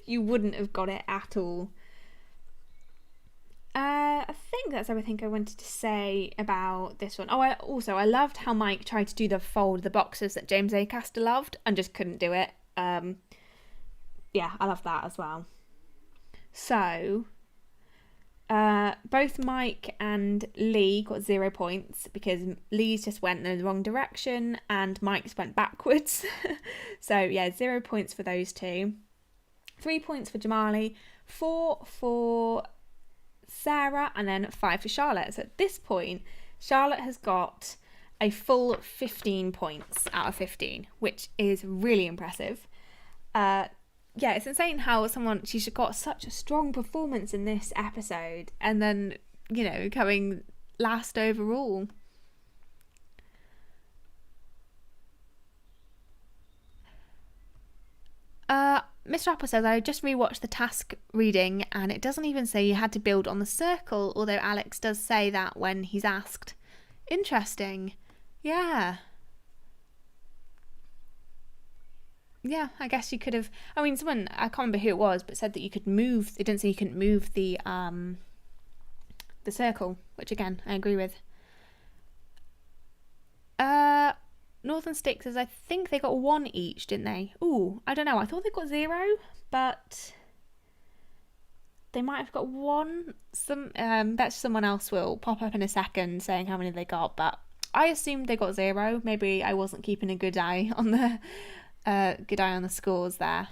you wouldn't have got it at all. I think that's everything I wanted to say about this one. Oh, I loved how Mike tried to do the fold the boxes that James Acaster loved and just couldn't do it. Yeah, I love that as well. So, both Mike and Lee got 0 points because Lee's just went in the wrong direction and Mike's went backwards. So, yeah, 0 points for those two. 3 points for Jamali, 4 for Sarah, and then 5 for Charlotte. So at this point, Charlotte has got a full 15 points out of 15, which is really impressive. Yeah, it's insane how she's got such a strong performance in this episode and then, coming last overall. Mr. Apple says, I just rewatched the task reading and it doesn't even say you had to build on the circle, although Alex does say that when he's asked. Interesting. Yeah. Yeah, I guess you could have. I mean, someone, I can't remember who it was, but said that you could move. It didn't say you couldn't move the circle, which again I agree with. Northern Stick says, I think they got 1 each, didn't they? Ooh, I don't know. I thought they got 0, but they might have got 1. Bet someone else will pop up in a second saying how many they got, but I assumed they got 0. Maybe I wasn't keeping a good eye on the scores there.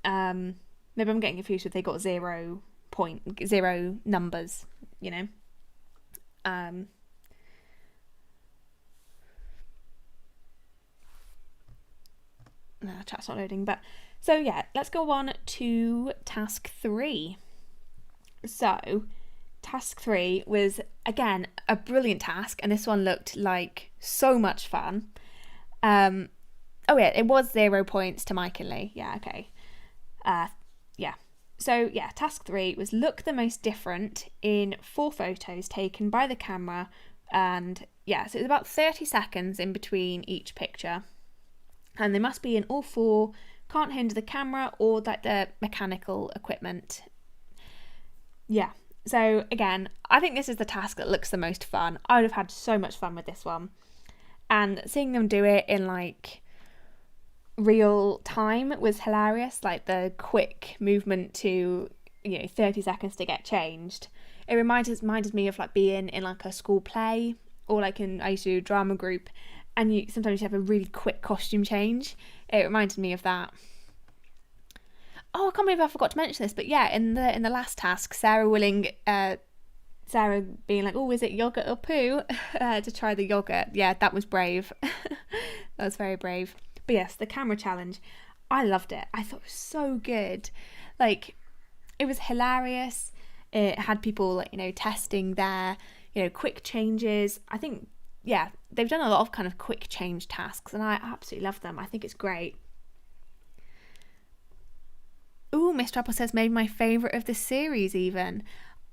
Maybe I'm getting confused if they got 0 numbers, No, chat's not loading. But so yeah, let's go on to task 3. So task 3 was again a brilliant task, and this one looked like so much fun. Oh yeah, it was 0 points to Mike and Lee. Yeah, okay. Yeah. So yeah, task 3 was look the most different in 4 photos taken by the camera, and yeah, so it was about 30 seconds in between each picture, and they must be in all 4, can't hinder the camera or like the mechanical equipment. Yeah, so again, I think this is the task that looks the most fun. I would have had so much fun with this one, and seeing them do it in like real time was hilarious. Like the quick movement to 30 seconds to get changed. It reminded me of like being in like a school play, or like I used to do a drama group, and sometimes you have a really quick costume change. It reminded me of that. Oh, I can't believe I forgot to mention this, but yeah, in the last task, Sarah being like, oh, is it yogurt or poo? To try the yogurt. Yeah, that was brave. That was very brave. But yes, the camera challenge, I loved it. I thought it was so good. Like, it was hilarious. It had people like, testing their, quick changes. I think, yeah, they've done a lot of kind of quick change tasks, and I absolutely love them. I think it's great. Ooh, Miss Trapple says maybe my favourite of the series even.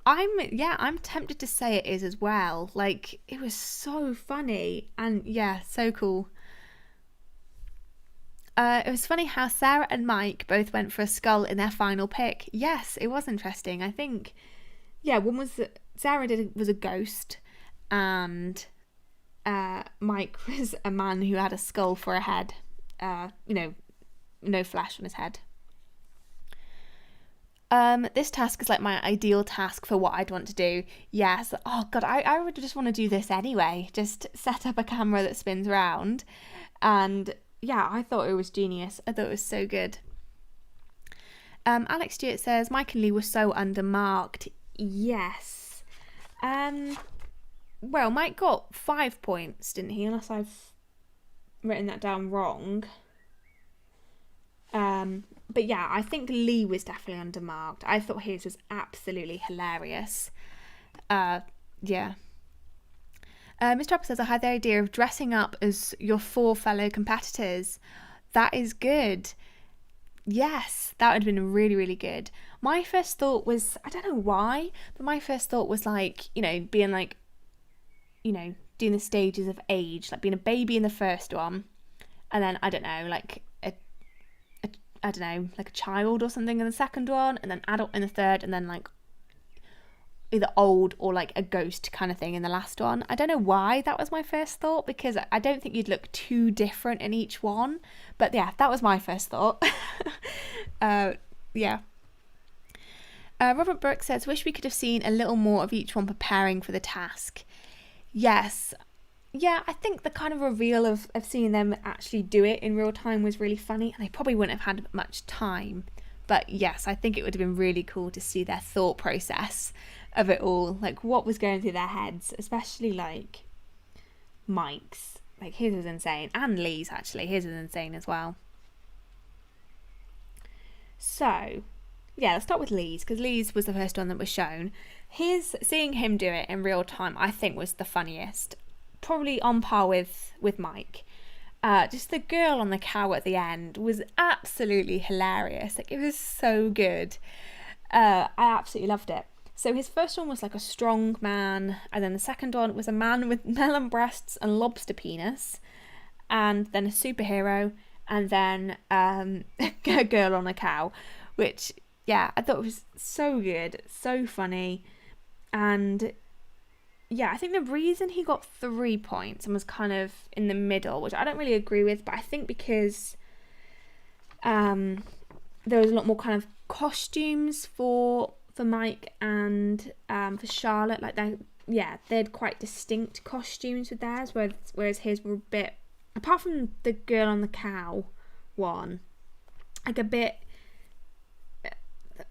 I'm tempted to say it is as well. Like, it was so funny and yeah, so cool. It was funny how Sarah and Mike both went for a skull in their final pick. Yes, it was interesting. I think, yeah, one was Sarah was a ghost, and Mike was a man who had a skull for a head. No flesh on his head. This task is like my ideal task for what I'd want to do. Yes. Oh God, I would just want to do this anyway. Just set up a camera that spins around, and yeah, I thought it was genius. I thought it was so good. Alex Stewart says Mike and Lee were so undermarked. Yes. Well, Mike got 5 points, didn't he? Unless I've written that down wrong. But yeah, I think Lee was definitely undermarked. I thought his was absolutely hilarious. Yeah. Ms. Trapper says, I had the idea of dressing up as your 4 fellow competitors. That is good. Yes, that would have been really, really good. My first thought was, I don't know why, but my first thought was like, being like, doing the stages of age, like being a baby in the first one, and then, I don't know, like like a child or something in the second one, and then adult in the third, and then like either old or like a ghost kind of thing in the last one. I don't know why that was my first thought, because I don't think you'd look too different in each one. But yeah, that was my first thought. Yeah. Robert Brooks says, wish we could have seen a little more of each one preparing for the task. Yes. Yeah, I think the kind of reveal of seeing them actually do it in real time was really funny, and they probably wouldn't have had much time. But yes, I think it would have been really cool to see their thought process of it all, like what was going through their heads, especially like Mike's. Like his was insane, and Lee's actually. His was insane as well. So, yeah, let's start with Lee's, because Lee's was the first one that was shown. Seeing him do it in real time, I think was the funniest. Probably on par with Mike. Just the girl on the cow at the end was absolutely hilarious. Like, it was so good. I absolutely loved it. So his first one was like a strong man, and then the second one was a man with melon breasts and lobster penis, and then a superhero, and then a girl on a cow, which, yeah, I thought was so good, so funny. And yeah, I think the reason he got 3 points and was kind of in the middle, which I don't really agree with, but I think because there was a lot more kind of costumes for Mike and for Charlotte. Like they had quite distinct costumes with theirs, whereas his were a bit, apart from the girl on the cow one, like a bit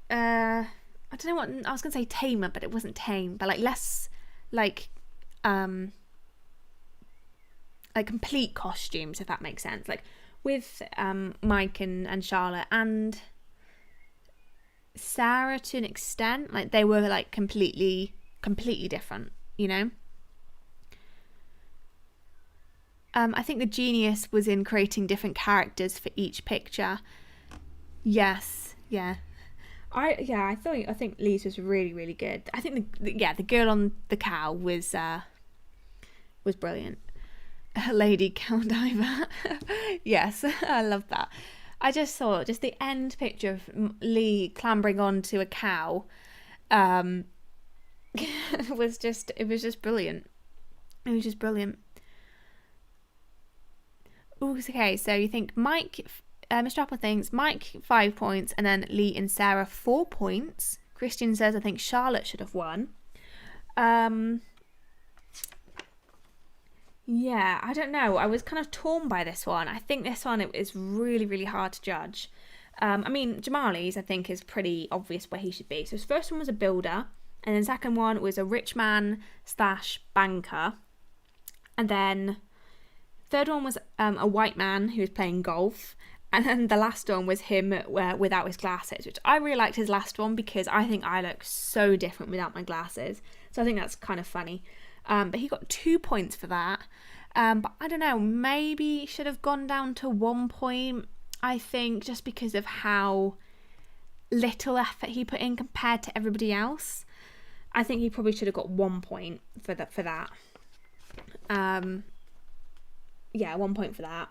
I don't know what I was gonna say, tamer, but it wasn't tame, but like less like complete costumes, if that makes sense. Like with Mike and Charlotte and Sarah to an extent. Like, they were like completely different, you know. I think the genius was in creating different characters for each picture. Yes, yeah. I think Lee's was really, really good. I think the girl on the cow was brilliant. Lady Cow Diver. Yes, I love that. I just thought the end picture of Lee clambering onto a cow was just brilliant. It was just brilliant. Ooh, okay, so you think Mike, Mr. Apple thinks Mike 5 points, and then Lee and Sarah 4 points. Christian says, I think Charlotte should have won. Yeah, I don't know. I was kind of torn by this one. I think this one is really, really hard to judge. I mean, Jamali's, I think, is pretty obvious where he should be. So his first one was a builder, and then second one was a rich man / banker. And then third one was a white man who was playing golf. And then the last one was him without his glasses, which I really liked his last one because I think I look so different without my glasses. So I think that's kind of funny. But he got 2 points for that. But I don't know, maybe should have gone down to 1 point, I think, just because of how little effort he put in compared to everybody else. I think he probably should have got 1 point for that. Yeah, 1 point for that.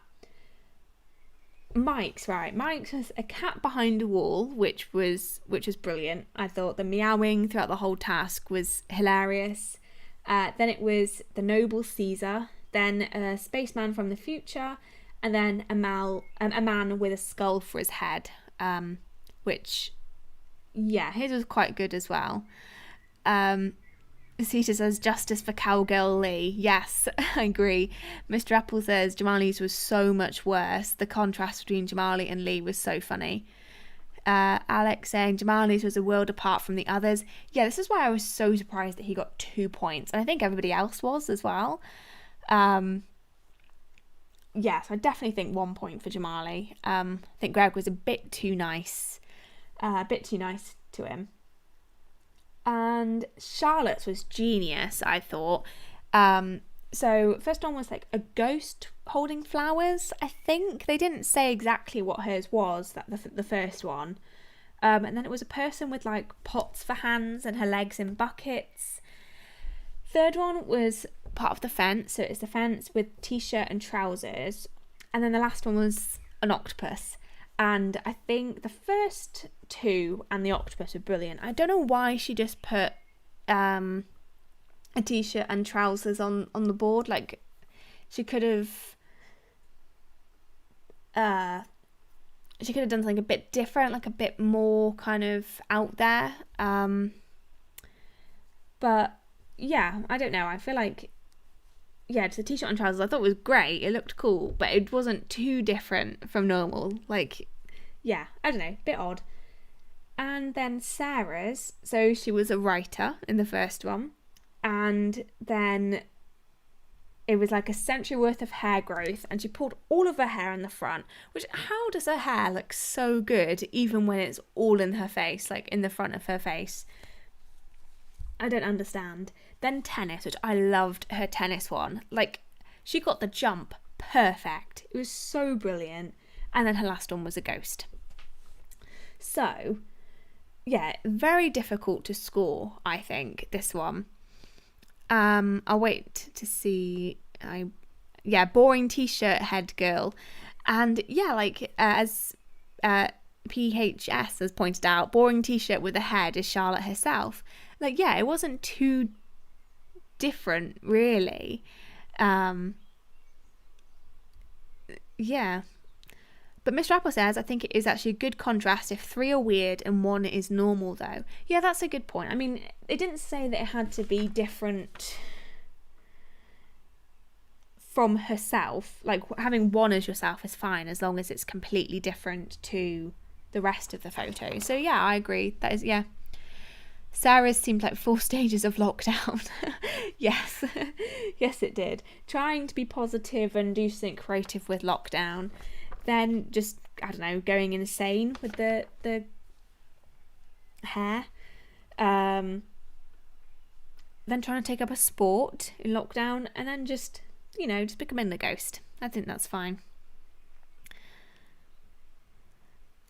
Mike's was a cat behind a wall, which was brilliant. I thought the meowing throughout the whole task was hilarious. Then it was the noble Caesar, then a spaceman from the future, and then a man with a skull for his head, which, yeah, his was quite good as well. Caesar says, justice for Cowgirl Lee. Yes, I agree. Mr. Apple says, Jamali's was so much worse. The contrast between Jamali and Lee was so funny. Alex saying Jamali's was a world apart from the others. Yeah, this is why I was so surprised that he got 2 points, and I think everybody else was as well. Yes, I definitely think 1 point for Jamali. I think Greg was a bit too nice to him. And Charlotte's was genius, I thought. So first one was like a ghost holding flowers, I think. They didn't say exactly what hers was, the first one. And then it was a person with like pots for hands and her legs in buckets. Third one was part of the fence, so it's the fence with t-shirt and trousers. And then the last one was an octopus. And I think the first two and the octopus were brilliant. I don't know why she just put a t-shirt and trousers on the board. Like, she could have done something a bit different, like a bit more kind of out there. But yeah, I don't know. I feel like, yeah, just a t-shirt and trousers I thought was great. It looked cool, but it wasn't too different from normal. Like, yeah, I don't know, bit odd. And then Sarah's, so she was a writer in the first one, and then it was like a century worth of hair growth, and she pulled all of her hair in the front, which, how does her hair look so good even when it's all in her face, like in the front of her face? I don't understand. Then tennis, which I loved her tennis one. Like, she got the jump perfect. It was so brilliant. And then her last one was a ghost. So, yeah, very difficult to score, I think, this one. I'll wait to see. Boring t-shirt head girl. And yeah, like, as PHS has pointed out, boring t-shirt with a head is Charlotte herself. Like, yeah, it wasn't too different, really. Yeah. But Mr. Apple says, I think it is actually a good contrast if 3 are weird and 1 is normal, though. Yeah, that's a good point. I mean, it didn't say that it had to be different from herself. Like, having 1 as yourself is fine, as long as it's completely different to the rest of the photo. So, yeah, I agree. That is, yeah. Sarah's seemed like 4 stages of lockdown. Yes. Yes, it did. Trying to be positive and do something creative with lockdown. then just, I don't know, going insane with the hair. Then trying to take up a sport in lockdown, and then just becoming the ghost. I think that's fine.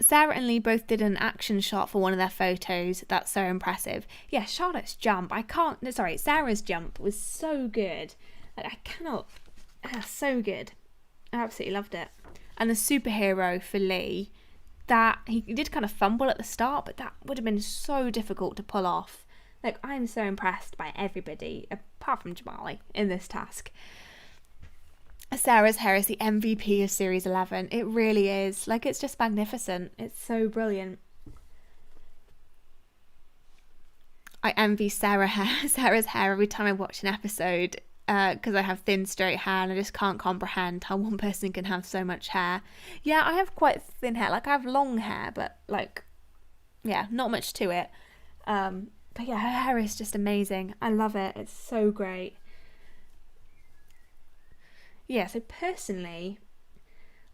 Sarah and Lee both did an action shot for one of their photos. That's so impressive. Yeah, Charlotte's jump. Sarah's jump was so good. I cannot. So good. I absolutely loved it. And the superhero for Lee, that he did kind of fumble at the start, but that would have been so difficult to pull off. I'm so impressed by everybody, apart from Jamali, in this task. Sarah's hair is the MVP of Series 11. It really is. It's just magnificent. It's so brilliant. I envy Sarah's hair every time I watch an episode, because I have thin, straight hair, and I just can't comprehend how one person can have so much hair. Yeah, I have quite thin hair. I have long hair, but, not much to it. But yeah, her hair is just amazing. I love it. It's so great. Yeah, so personally,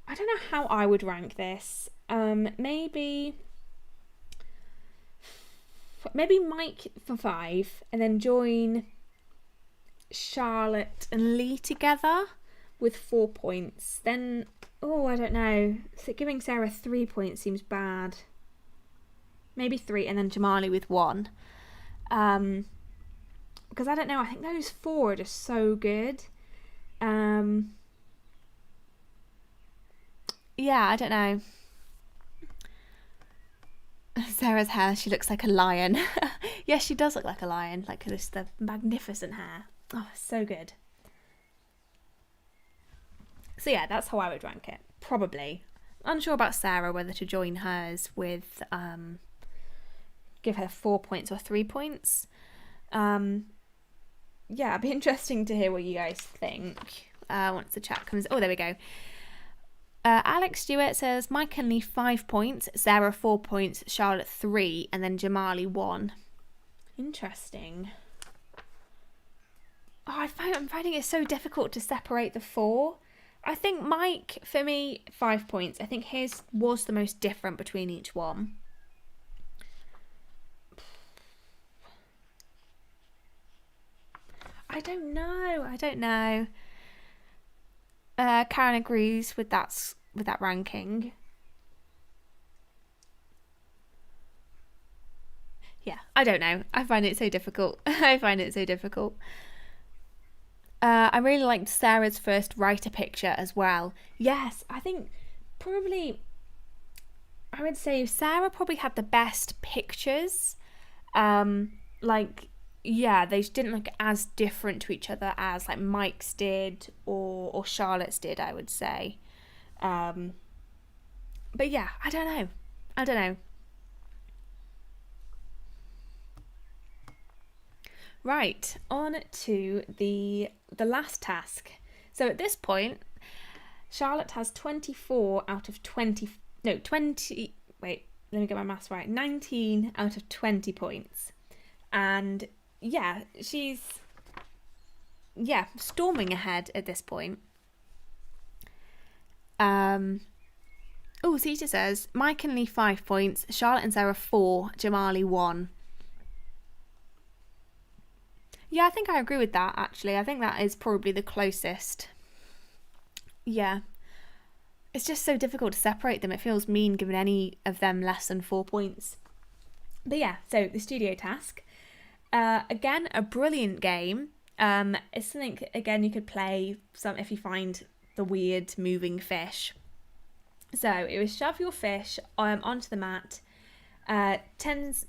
I don't know how I would rank this. Maybe Mike for 5, and then join Charlotte and Lee together with 4 points. Then, I don't know. So giving Sarah 3 points seems bad. Maybe 3, and then Jamali with 1. Because I don't know. I think those 4 are just so good. Yeah, I don't know. Sarah's hair, she looks like a lion. Yeah, she does look like a lion. Just the magnificent hair. Oh, so good. So yeah, that's how I would rank it. Probably. Unsure about Sarah, whether to join hers with give her 4 points or 3 points. Yeah, it'd be interesting to hear what you guys think once the chat comes. Oh, there we go. Alex Stewart says Mike and Lee 5 points, Sarah 4 points, Charlotte 3, and then Jamali 1. Interesting. I'm finding it so difficult to separate the 4. I think Mike, for me, 5 points. I think his was the most different between each one. I don't know. Karen agrees with that ranking. Yeah, I don't know. I find it so difficult. I really liked Sarah's first writer picture as well. Yes, I think probably, I would say Sarah probably had the best pictures. Yeah, they didn't look as different to each other as Mike's did or Charlotte's did, I would say. But yeah, I don't know. Right, on to the last task. So at this point, Charlotte has 24 out of 20. No, 20. Wait, let me get my maths right. 19 out of 20 points. And yeah, she's storming ahead at this point. Ceta says Mike and Lee 5 points, Charlotte and Sarah 4, Jamali 1. Yeah, I think I agree with that, actually. I think that is probably the closest. Yeah. It's just so difficult to separate them. It feels mean giving any of them less than 4 points. But yeah, so the studio task. Again, a brilliant game. It's something, again, you could play if you find the weird moving fish. So it was shove your fish onto the mat 10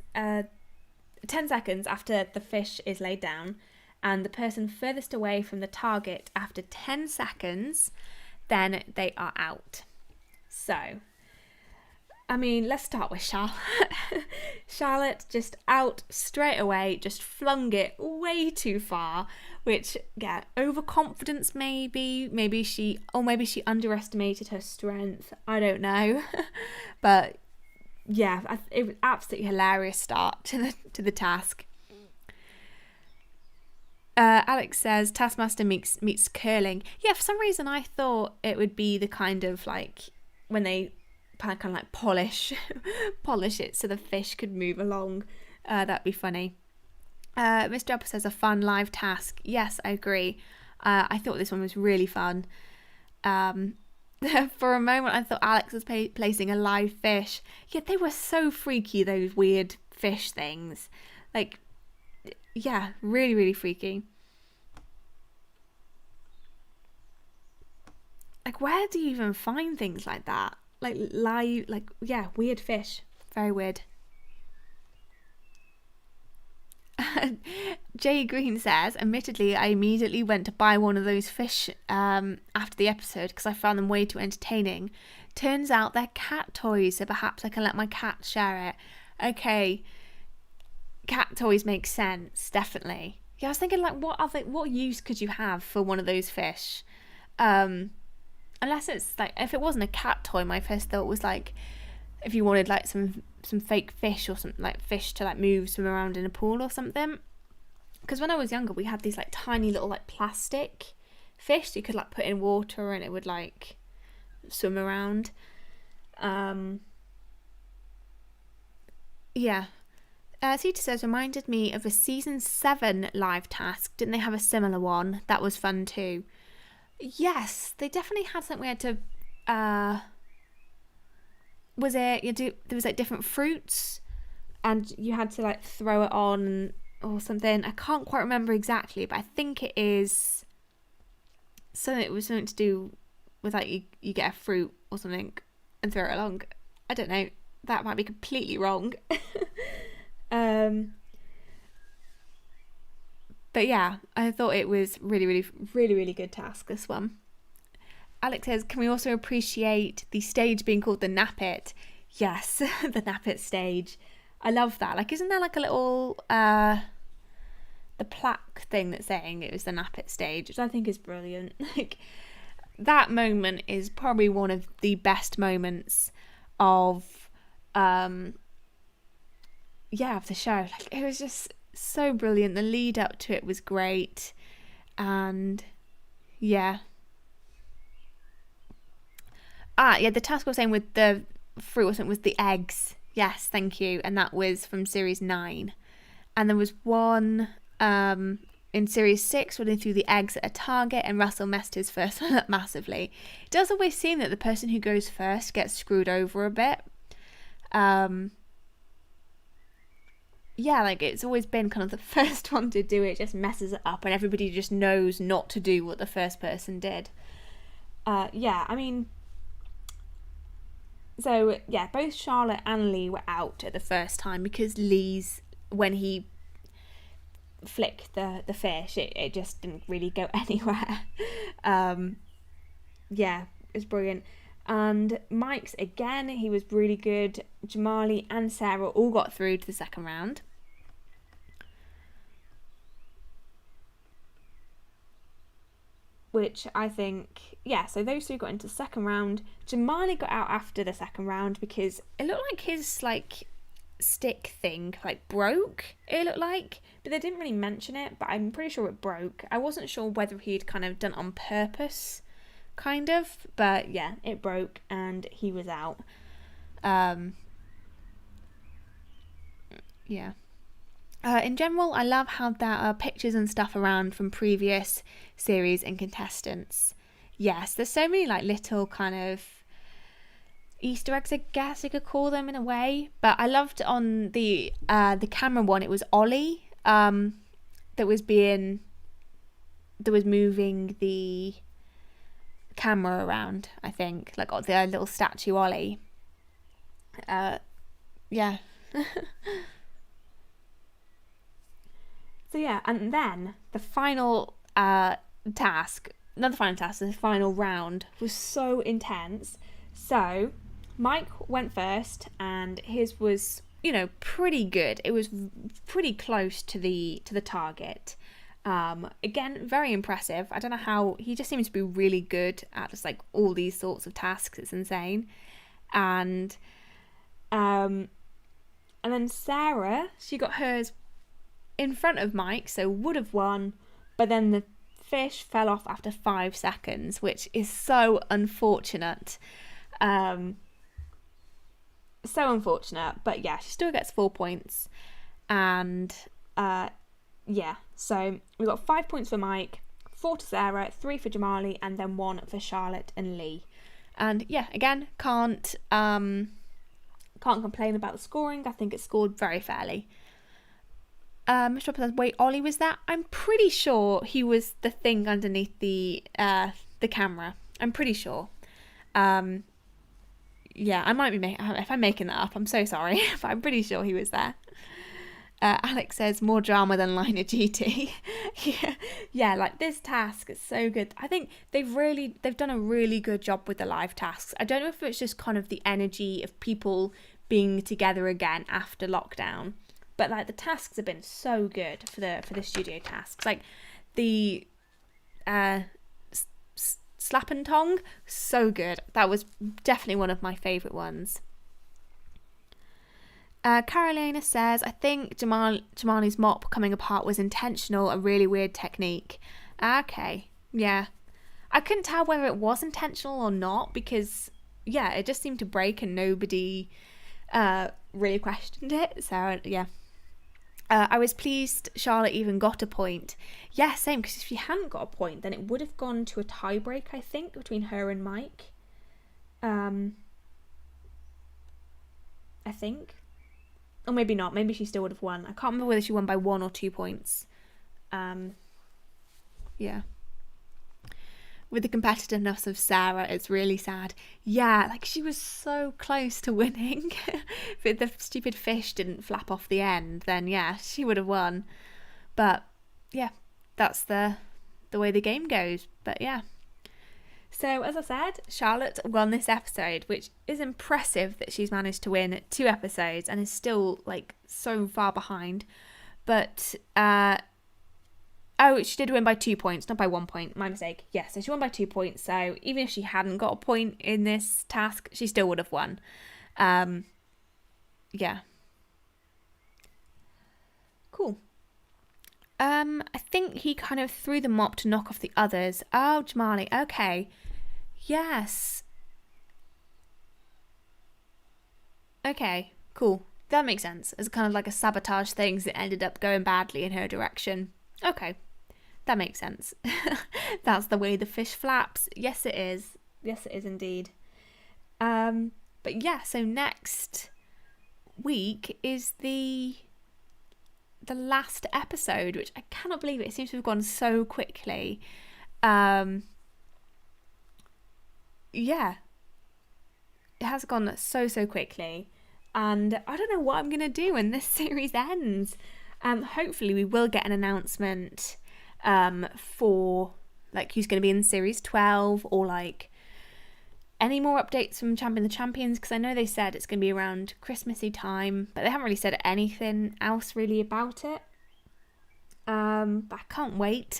seconds after the fish is laid down, and the person furthest away from the target after 10 seconds, then they are out. So, I mean, let's start with Charlotte. Charlotte just out straight away, just flung it way too far, which, yeah, overconfidence maybe she underestimated her strength. I don't know. But yeah, it was absolutely hilarious start to the task. Alex says Taskmaster meets curling. Yeah, for some reason I thought it would be the kind of when they kind of like polish it so the fish could move along. That'd be funny. Mr. Apple says a fun live task. Yes, I agree. I thought this one was really fun. For a moment I thought Alex was placing a live fish. Yeah, they were so freaky, those weird fish things. Like, yeah, really, really freaky. Like, where do you even find things like that? Like, live, like, yeah, weird fish. Very weird. Jay Green says, admittedly, I immediately went to buy one of those fish after the episode because I found them way too entertaining. Turns out they're cat toys, so perhaps I can let my cat share it. Okay, cat toys make sense, definitely. Yeah, I was thinking, like, what use could you have for one of those fish? Unless it's like, if it wasn't a cat toy, my first thought was like, if you wanted like some fake fish or something, like fish to like swim around in a pool or something. Because when I was younger, we had these like tiny little like plastic fish that you could like put in water and it would like swim around. Yeah. Sita says, reminded me of a season 7 live task. Didn't they have a similar one? That was fun too. Yes, they definitely had something we had to there was like different fruits and you had to like throw it on or something. I can't quite remember exactly, but I think it is something. It was something to do with like you get a fruit or something and throw it along. I don't know, that might be completely wrong. But yeah, I thought it was really, really, really, really good task, this one. Alex says, can we also appreciate the stage being called the Nappet? Yes, the Nappet stage. I love that. Like, isn't there like a little the plaque thing that's saying it was the Nappet stage, which I think is brilliant. Like, that moment is probably one of the best moments of of the show. Like, it was just so brilliant. The lead up to it was great, and yeah. The task I was saying with the fruit or something was the eggs. Yes, thank you. And that was from series 9. And there was one in series 6 where they threw the eggs at a target and Russell messed his first one up massively. It does always seem that the person who goes first gets screwed over a bit. Like, it's always been kind of the first one to do it just messes it up and everybody just knows not to do what the first person did. So, yeah, both Charlotte and Lee were out at the first time because Lee's, when he flicked the fish, it just didn't really go anywhere. It was brilliant. And Mike's, again, he was really good. Jamali and Sarah all got through to the second round. Which I think, so those two got into the second round. Jamali got out after the second round because it looked like his like stick thing like broke, it looked like, but they didn't really mention it, but I'm pretty sure it broke. I wasn't sure whether he'd kind of done it on purpose, kind of, but yeah, it broke and he was out. In general, I love how there are pictures and stuff around from previous series and contestants. Yes, there's so many like little kind of Easter eggs, I guess you could call them in a way. But I loved on the camera one, it was Ollie that was moving the camera around, I think, like the little statue Ollie. So yeah, and then the final task, the final round was so intense. So Mike went first and his was, pretty good. It was pretty close to the target. Again, very impressive. I don't know how, he just seems to be really good at just like all these sorts of tasks. It's insane. And then Sarah, she got hers in front of Mike, so would have won, but then the fish fell off after 5 seconds, which is so unfortunate. So unfortunate, but yeah, she still gets 4 points. And yeah, so we got 5 points for Mike, 4 to Sarah, 3 for Jamali, and then 1 for Charlotte and Lee. And yeah, again, can't complain about the scoring. I think it scored very fairly. Mr. Robert says, wait, Ollie was that? I'm pretty sure he was the thing underneath the camera. I'm pretty sure. Yeah, I might be if I'm making that up, I'm so sorry, but I'm pretty sure he was there. Alex says, more drama than Line of Duty. yeah, like this task is so good. I think they've done a really good job with the live tasks. I don't know if it's just kind of the energy of people being together again after lockdown, but like the tasks have been so good for the studio tasks. Like the slap and tong, so good. That was definitely one of my favourite ones. Carolina says, I think Jamali's mop coming apart was intentional, a really weird technique. Okay, yeah. I couldn't tell whether it was intentional or not because, yeah, it just seemed to break and nobody really questioned it. So, yeah. I was pleased Charlotte even got a point. Yeah, same, because if she hadn't got a point, then it would have gone to a tiebreak, I think, between her and Mike. I think. Or maybe not. Maybe she still would have won. I can't remember whether she won by 1 or 2 points. Yeah. With the competitiveness of Sarah, it's really sad. Yeah, like she was so close to winning. If the stupid fish didn't flap off the end, then yeah, she would have won. But yeah, that's the way the game goes. But yeah. So as I said, Charlotte won this episode, which is impressive that she's managed to win 2 episodes and is still like so far behind. But oh, she did win by 2 points, not by 1 point. My mistake. Yes, so she won by 2 points. So even if she hadn't got a point in this task, she still would have won. Yeah. Cool. I think he kind of threw the mop to knock off the others. Oh, Jamali. Okay. Yes. Okay. Cool. That makes sense. It's kind of like a sabotage thing that ended up going badly in her direction. Okay. That makes sense. That's the way the fish flaps. Yes, it is. Yes, it is indeed. But yeah, so next week is the last episode, which I cannot believe it seems to have gone so quickly. Yeah, it has gone so quickly, and I don't know what I'm gonna do when this series ends. Hopefully we will get an announcement for like who's going to be in series 12 or like any more updates from Champion the Champions, because I know they said it's going to be around Christmassy time, but they haven't really said anything else really about it. But I can't wait.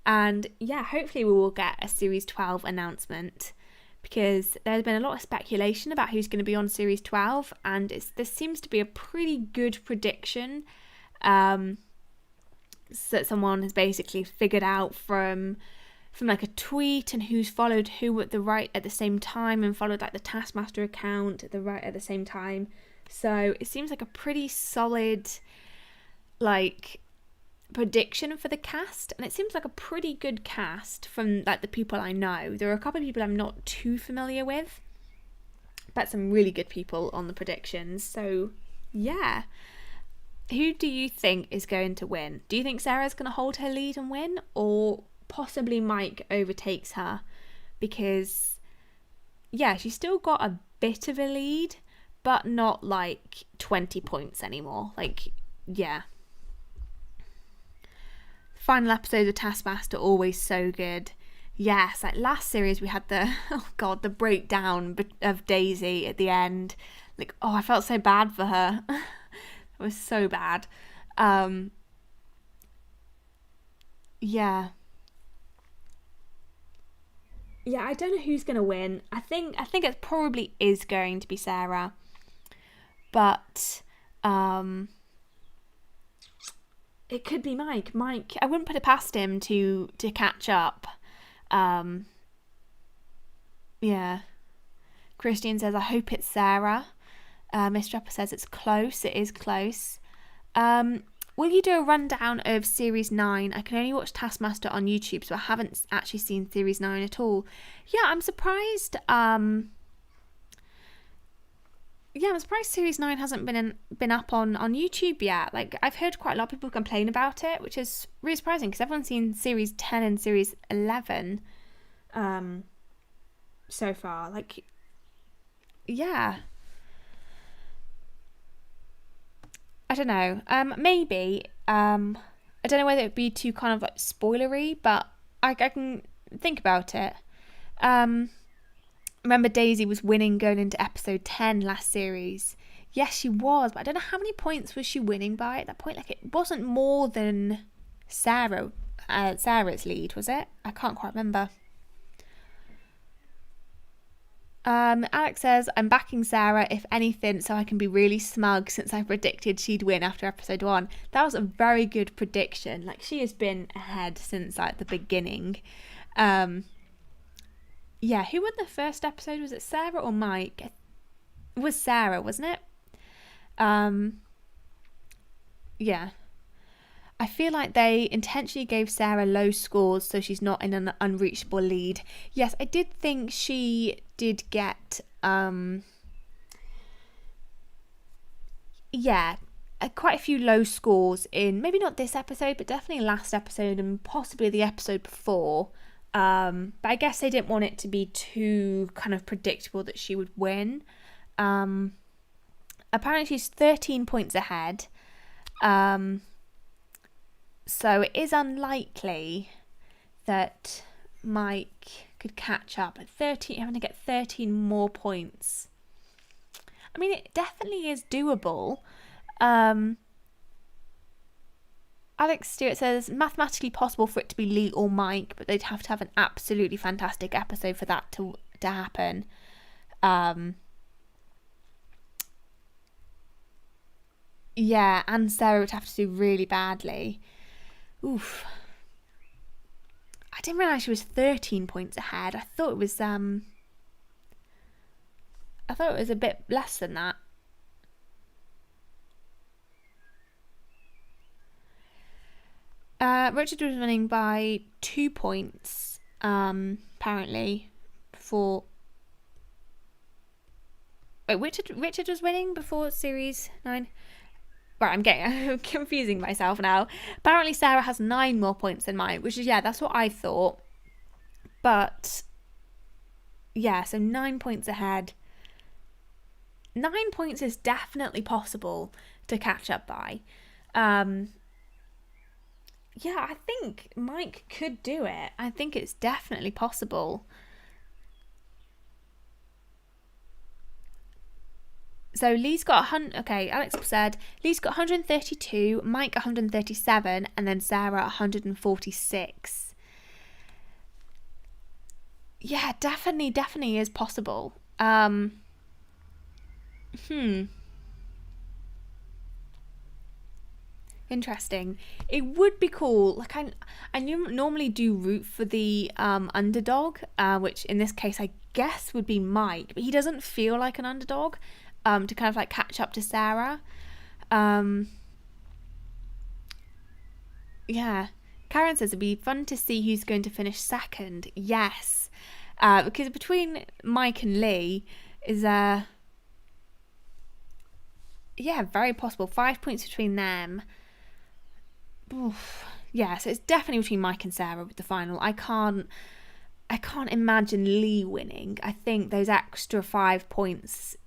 And yeah, hopefully we will get a series 12 announcement, because there's been a lot of speculation about who's going to be on series 12, and this seems to be a pretty good prediction that someone has basically figured out from like a tweet, and who's followed who at the same time, and followed like the Taskmaster account at the same time. So it seems like a pretty solid like prediction for the cast, and it seems like a pretty good cast from like the people I know. There are a couple of people I'm not too familiar with, but some really good people on the predictions. So yeah, who do you think is going to win? Do you think Sarah's going to hold her lead and win, or possibly Mike overtakes her? Because yeah, she's still got a bit of a lead, but not like 20 points anymore. Like yeah. Final episode of Taskmaster, always so good. Yes, like last series we had the breakdown of Daisy at the end. Like, oh, I felt so bad for her. It was so bad. Yeah. Yeah, I don't know who's going to win. I think it probably is going to be Sarah. But it could be Mike. Mike, I wouldn't put it past him to catch up. Yeah. Christian says, I hope it's Sarah. Mr. Apple says it's close. It is close. Will you do a rundown of Series 9? I can only watch Taskmaster on YouTube, so I haven't actually seen Series 9 at all. Yeah, I'm surprised. I'm surprised Series 9 hasn't been up on YouTube yet. Like, I've heard quite a lot of people complain about it, which is really surprising because everyone's seen Series 10 and Series 11 so far. Like, yeah. I don't know. Maybe. I don't know whether it would be too kind of like spoilery, but I can think about it. Remember Daisy was winning going into episode 10 last series. Yes, she was, but I don't know how many points was she winning by at that point. Like, it wasn't more than Sarah's lead, was it? I can't quite remember. Alex says, I'm backing Sarah, if anything, so I can be really smug since I predicted she'd win after episode 1. That was a very good prediction. Like, she has been ahead since, like, the beginning. Yeah, who won the first episode? Was it Sarah or Mike? It was Sarah, wasn't it? Yeah. I feel like they intentionally gave Sarah low scores so she's not in an unreachable lead. Yes, I did think she did get, quite a few low scores in, maybe not this episode, but definitely last episode and possibly the episode before. But I guess they didn't want it to be too kind of predictable that she would win. Apparently she's 13 points ahead. So it is unlikely that Mike could catch up at 13, having to get 13 more points. I mean, it definitely is doable. Alex Stewart says, mathematically possible for it to be Lee or Mike, but they'd have to have an absolutely fantastic episode for that to happen. Yeah, and Sarah would have to do really badly. Oof. I didn't realise she was 13 points ahead. I thought it was a bit less than that. Richard was winning by 2 points, apparently, before... Wait, Richard was winning before Series 9? Right, I'm confusing myself now. Apparently Sarah has 9 more points than mine, which is, that's what I thought. But, so 9 points ahead. 9 points is definitely possible to catch up by. I think Mike could do it. I think it's definitely possible. So Lee's got 100. Okay, Alex said Lee's got 132, Mike 137, and then Sarah 146. Yeah, definitely is possible. Interesting. It would be cool. Like, I normally do root for the underdog, which in this case I guess would be Mike, but he doesn't feel like an underdog. To kind of like catch up to Sarah. Karen says it'd be fun to see who's going to finish second. Yes. Because between Mike and Lee is very possible. 5 points between them. Oof. Yeah, so it's definitely between Mike and Sarah with the final. I can't imagine Lee winning. I think those extra 5 points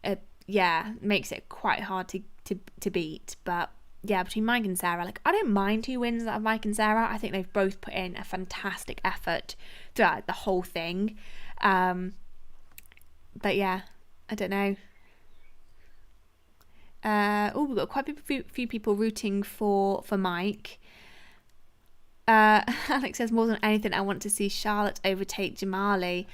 makes it quite hard to beat. But yeah, between Mike and Sarah, like, I don't mind who wins out of Mike and Sarah. I think they've both put in a fantastic effort throughout the whole thing. But yeah, I don't know. We've got quite a few people rooting for Mike. Alex says, more than anything, I want to see Charlotte overtake Jamali.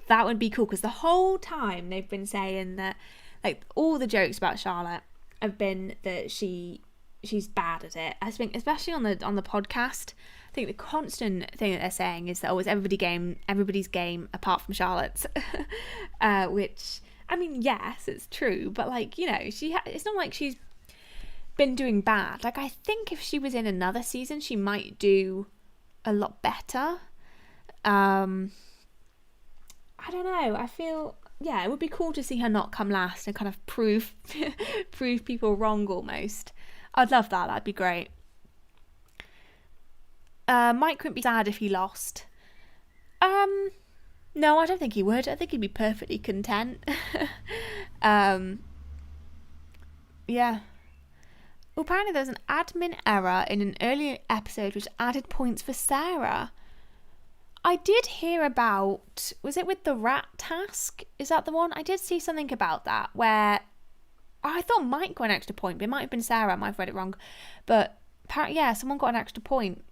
That would be cool, because the whole time they've been saying that, like, all the jokes about Charlotte have been that she's bad at it. I think, especially on the podcast, I think the constant thing that they're saying is that it's everybody's game apart from Charlotte's, which I mean, yes, it's true, but like, you know, it's not like she's been doing bad. Like, I think if she was in another season, she might do a lot better. I don't know. I feel, yeah, it would be cool to see her not come last and kind of prove people wrong almost. I'd love that. That'd be great. Mike wouldn't be sad if he lost. No, I don't think he would. I think he'd be perfectly content. Yeah. Well, apparently there was an admin error in an earlier episode which added points for Sarah. I did hear about, was it with the rat task? Is that the one? I did see something about that where I thought Mike got an extra point, but it might have been Sarah. I might have read it wrong. But apparently, yeah, someone got an extra point.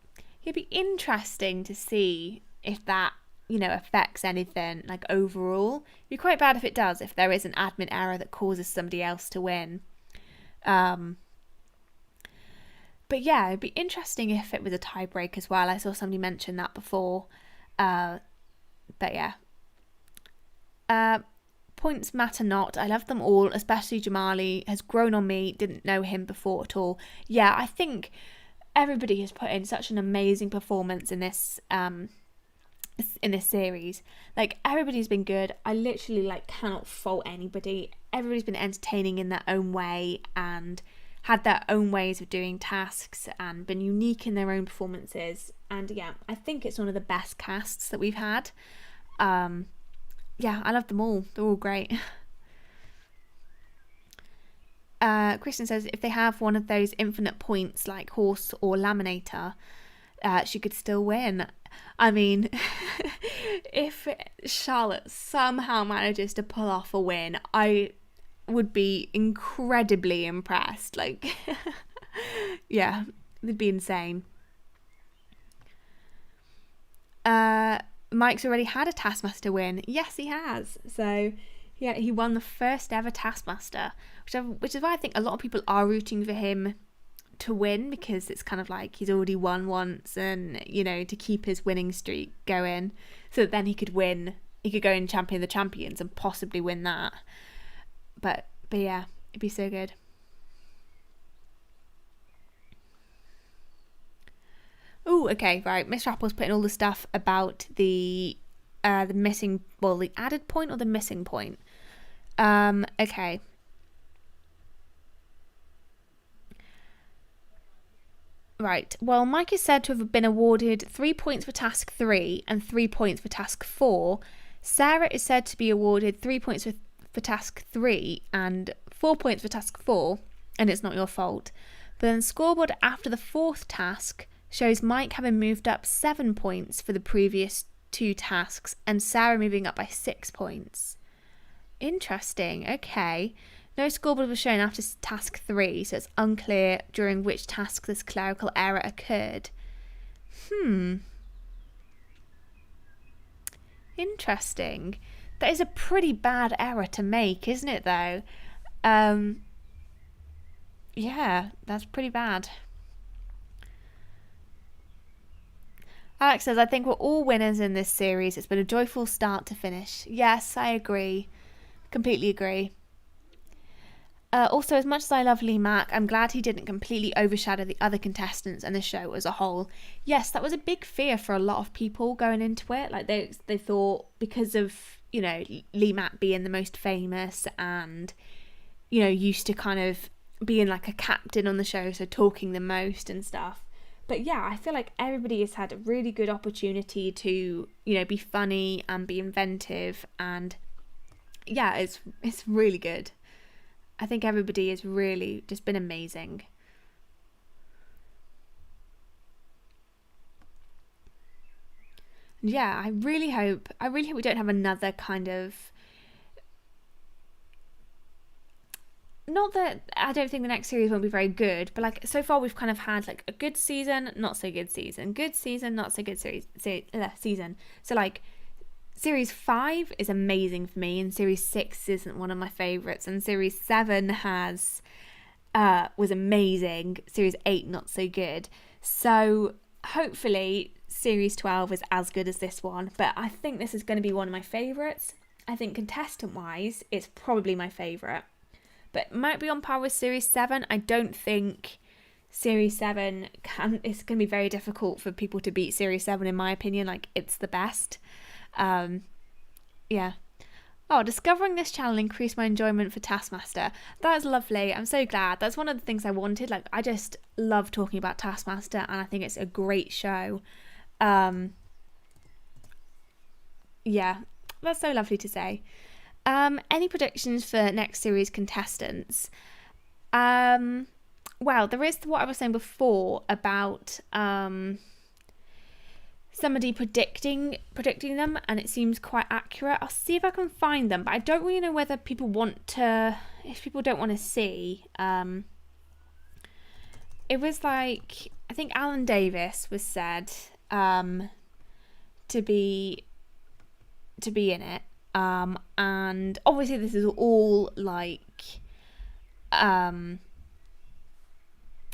It'd be interesting to see if that, you know, affects anything like overall. It'd be quite bad if it does, if there is an admin error that causes somebody else to win. But yeah, it'd be interesting if it was a tie break as well. I saw somebody mention that before. But yeah. Points matter not. I love them all, especially Jamali has grown on me. Didn't know him before at all. Yeah, I think everybody has put in such an amazing performance in this series. Like, everybody's been good. I literally like cannot fault anybody. Everybody's been entertaining in their own way and had their own ways of doing tasks and been unique in their own performances. And yeah, I think it's one of the best casts that we've had. Yeah, I love them all. They're all great. Kristen says if they have one of those infinite points like horse or laminator, she could still win. I mean, if Charlotte somehow manages to pull off a win, I would be incredibly impressed. Like, yeah, it'd be insane. Mike's already had a Taskmaster win. Yes, he has. So, yeah, he won the first ever Taskmaster, which is why I think a lot of people are rooting for him to win, because it's kind of like he's already won once, and, you know, to keep his winning streak going, so that then he could win. He could go and champion the champions and possibly win that. But yeah, it'd be so good. Oh, okay, right. Miss Rappel's putting all the stuff about the missing, well, the added point or the missing point. Okay. Right. Well, Mike is said to have been awarded 3 points for task 3 and 3 points for task 4. Sarah is said to be awarded 3 points for task 3 and 4 points for task 4, and it's not your fault. But then scoreboard after the 4th task shows Mike having moved up 7 points for the previous 2 tasks and Sarah moving up by 6 points. Interesting. Okay. No scoreboard was shown after task 3, so it's unclear during which task this clerical error occurred. Interesting. That is a pretty bad error to make, isn't it, though? Yeah, that's pretty bad. Alex says, I think we're all winners in this series. It's been a joyful start to finish. Yes, I agree. Completely agree. Also, as much as I love Mack, I'm glad he didn't completely overshadow the other contestants and the show as a whole. Yes, that was a big fear for a lot of people going into it. Like, they thought, because of, you know, Mack being the most famous and, you know, used to kind of being like a captain on the show, so talking the most and stuff. But yeah, I feel like everybody has had a really good opportunity to, you know, be funny and be inventive, and yeah, it's really good. I think everybody has really just been amazing. Yeah, I really hope we don't have another kind of, not that I don't think the next series won't be very good, but like so far we've kind of had like a good season, not so good season, good season, not so good season. So like Series 5 is amazing for me, and Series 6 isn't one of my favourites, and Series 7 was amazing. Series 8 not so good. So hopefully Series 12 is as good as this one, but I think this is going to be one of my favourites. I think contestant-wise, it's probably my favourite. But it might be on par with Series 7. I don't think Series 7 it's going to be very difficult for people to beat Series 7, in my opinion. Like, it's the best. Yeah. Oh, discovering this channel increased my enjoyment for Taskmaster. That is lovely. I'm so glad. That's one of the things I wanted. Like, I just love talking about Taskmaster, and I think it's a great show. Yeah, that's so lovely to say. Any predictions for next series contestants? Well, there is what I was saying before about somebody predicting them, and it seems quite accurate. I'll see if I can find them, but I don't really know whether people if people don't want to see. It was like, I think Alan Davies was said to be in it, and obviously this is all like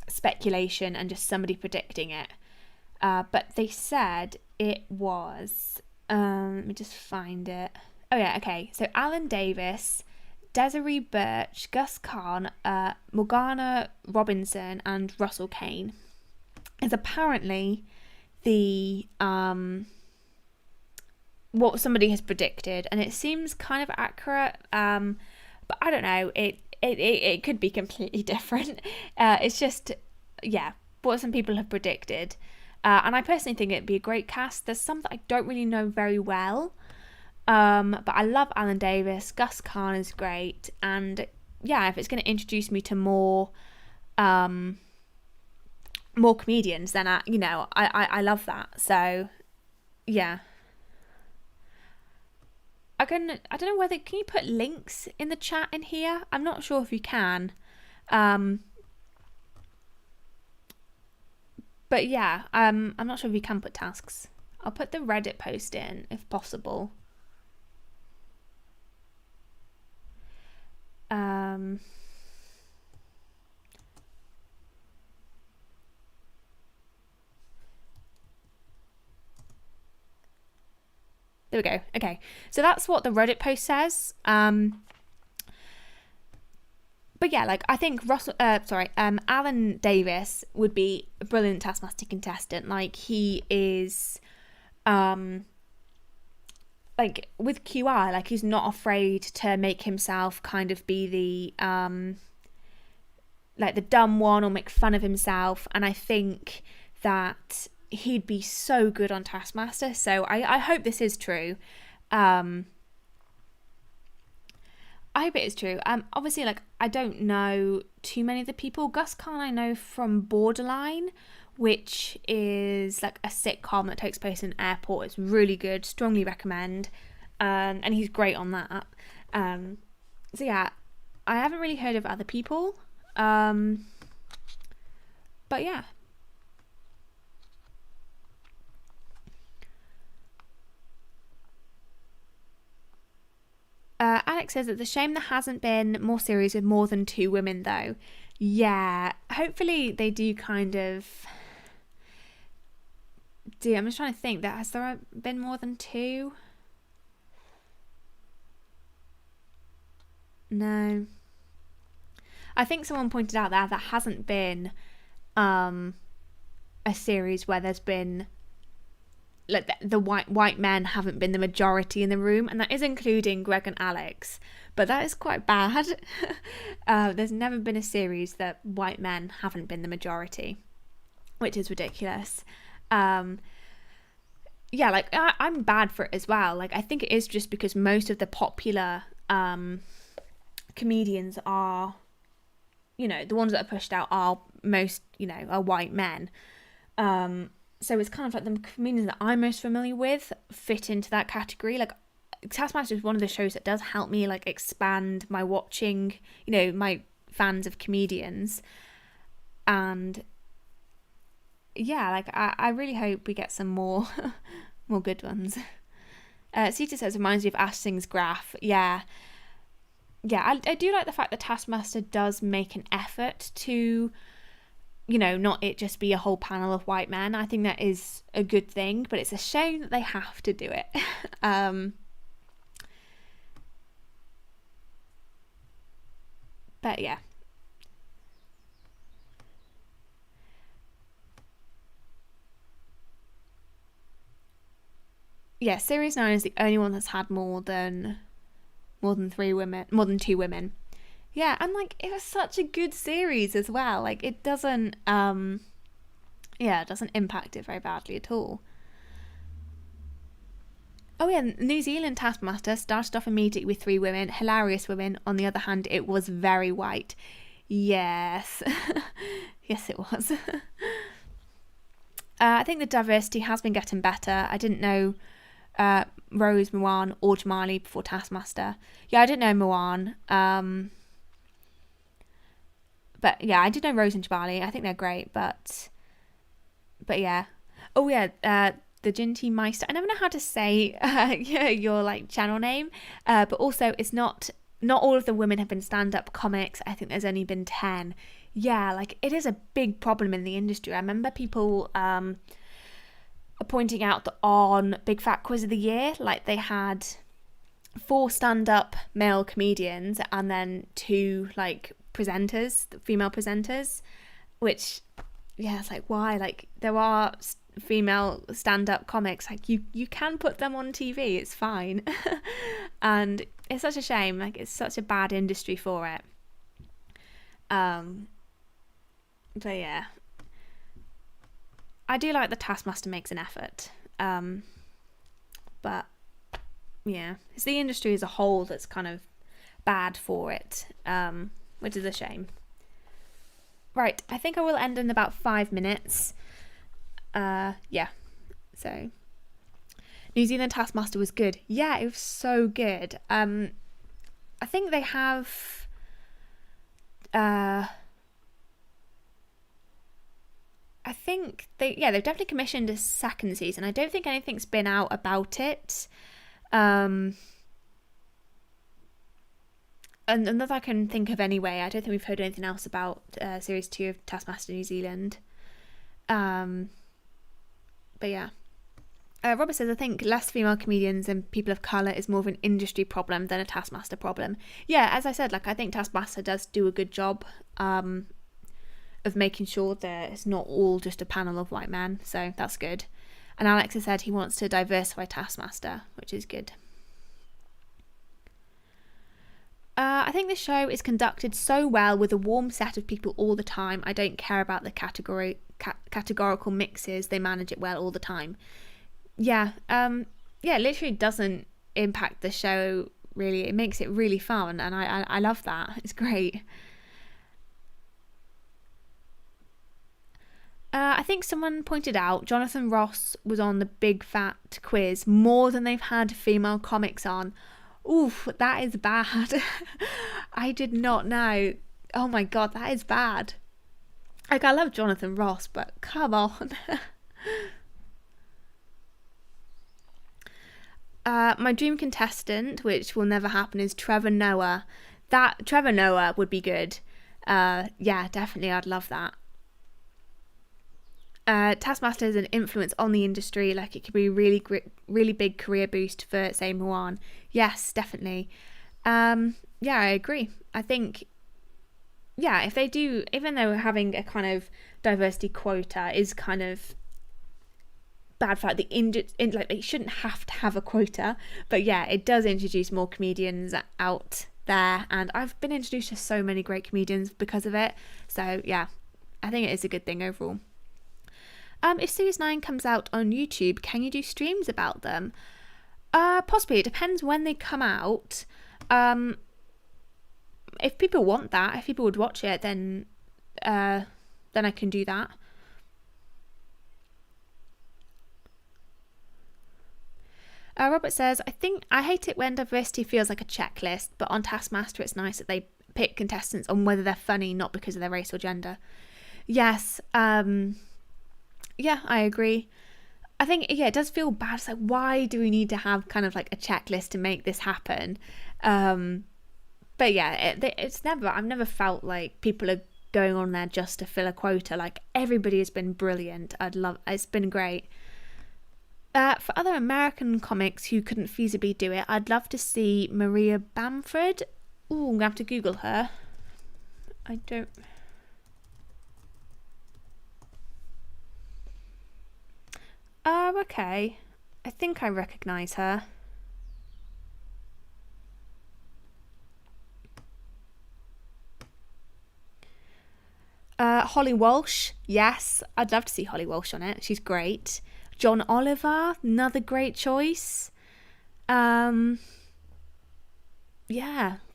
speculation and just somebody predicting it. But they said it was, let me just find it. Oh yeah, okay. So Alan Davies, Desiree Birch, Gus Kahn, Morgana Robinson, and Russell Kane is apparently the what somebody has predicted, and it seems kind of accurate. But I don't know. It could be completely different. It's just, yeah, what some people have predicted. And I personally think it'd be a great cast. There's some that I don't really know very well. But I love Alan Davies. Gus Kahn is great. And yeah, if it's going to introduce me to more comedians, then I love that. So yeah. I don't know whether, can you put links in the chat in here? I'm not sure if you can. But yeah, I'm not sure if you can put tasks. I'll put the Reddit post in if possible. There we go. Okay, so that's what the Reddit post says. But yeah, like, I think Alan Davies would be a brilliant Taskmaster contestant. Like, he is, like, with QI, like, he's not afraid to make himself kind of be the, like, the dumb one or make fun of himself. And I think that he'd be so good on Taskmaster. So I hope this is true. I hope it is true. Obviously, like, I don't know too many of the people. Gus Kahn I know from Borderline, which is like a sitcom that takes place in an airport. It's really good. Strongly recommend. And he's great on that. So yeah, I haven't really heard of other people. But yeah. Alex says it's a shame there hasn't been more series with more than 2 women, though. Yeah, hopefully they do kind of do. I'm just trying to think. Has there been more than 2? No. I think someone pointed out there hasn't been a series where there's been, like, the white men haven't been the majority in the room, and that is including Greg and Alex, but that is quite bad. There's never been a series that white men haven't been the majority, which is ridiculous. Yeah, like, I'm bad for it as well. Like, I think it is just because most of the popular comedians are, the ones that are pushed out are are white men. So it's kind of like the comedians that I'm most familiar with fit into that category. Like, Taskmaster is one of the shows that does help me, like, expand my watching, my fans of comedians. And yeah, like, I really hope we get some more more good ones. Sita says, reminds me of Ash Singh's graph. Yeah, I do like the fact that Taskmaster does make an effort to, not it just be a whole panel of white men. I think that is a good thing, but it's a shame that they have to do it. But yeah. Yeah, Series 9 is the only one that's had more than two women. Yeah, and like it was such a good series as well. Like it doesn't it doesn't impact it very badly at all. Oh yeah, New Zealand Taskmaster started off immediately with 3 women, hilarious women. On the other hand, it was very white. Yes. Yes, it was. I think the diversity has been getting better. I didn't know Rose, Moan, or Jamali before Taskmaster. Yeah, I didn't know Moan. But yeah, I did know Rose and Jamali. I think they're great, but yeah. Oh yeah, the Ginty Meister. I never know how to say your like channel name, but also it's not all of the women have been stand-up comics. I think there's only been 10. Yeah, like it is a big problem in the industry. I remember people pointing out that on Big Fat Quiz of the Year, like they had 4 stand-up male comedians and then 2 like presenters, female presenters, which it's like, why? Like there are female stand-up comics, like you can put them on TV, it's fine. And it's such a shame, like it's such a bad industry for it. But yeah, I do like the Taskmaster makes an effort, but yeah, it's the industry as a whole that's kind of bad for it, which is a shame. Right, I think I will end in about 5 minutes. So New Zealand Taskmaster was good. Yeah, it was so good. I think they have they've definitely commissioned a second season. I don't think anything's been out about it. And that I can think of anyway. I don't think we've heard anything else about Series 2 of Taskmaster New Zealand. But yeah. Robert says, I think less female comedians and people of colour is more of an industry problem than a Taskmaster problem. Yeah, as I said, like I think Taskmaster does do a good job of making sure that it's not all just a panel of white men. So that's good. And Alex has said he wants to diversify Taskmaster, which is good. I think the show is conducted so well with a warm set of people all the time. I don't care about the categorical mixes. They manage it well all the time. Yeah, it literally doesn't impact the show really. It makes it really fun, and I love that. It's great. I think someone pointed out Jonathan Ross was on the Big Fat Quiz more than they've had female comics on. Oof, that is bad. I did not know. Oh my god, that is bad. Like, I love Jonathan Ross, but come on. My dream contestant, which will never happen, is Trevor Noah. Trevor Noah would be good. Yeah, definitely, I'd love that. Taskmaster is an influence on the industry. Like, it could be a really big career boost for, say, Moan. Yes, definitely. Yeah, I agree. I think, yeah, if they do, even though having a kind of diversity quota is kind of bad for like like they shouldn't have to have a quota, but yeah, it does introduce more comedians out there, and I've been introduced to so many great comedians because of it. So yeah, I think it is a good thing overall. If Series 9 comes out on YouTube, can you do streams about them? Possibly. It depends when they come out. If people want that, if people would watch it, then I can do that. Robert says, I hate it when diversity feels like a checklist, but on Taskmaster it's nice that they pick contestants on whether they're funny, not because of their race or gender. Yes, yeah, I agree. I think, yeah, it does feel bad. It's like, why do we need to have kind of like a checklist to make this happen? But yeah, I've never felt like people are going on there just to fill a quota. Like, everybody has been brilliant. It's been great. For other American comics who couldn't feasibly do it, I'd love to see Maria Bamford. Ooh, I'm going to have to Google her. I don't... Oh, okay. I think I recognise her. Holly Walsh, yes. I'd love to see Holly Walsh on it. She's great. John Oliver, another great choice. Yeah,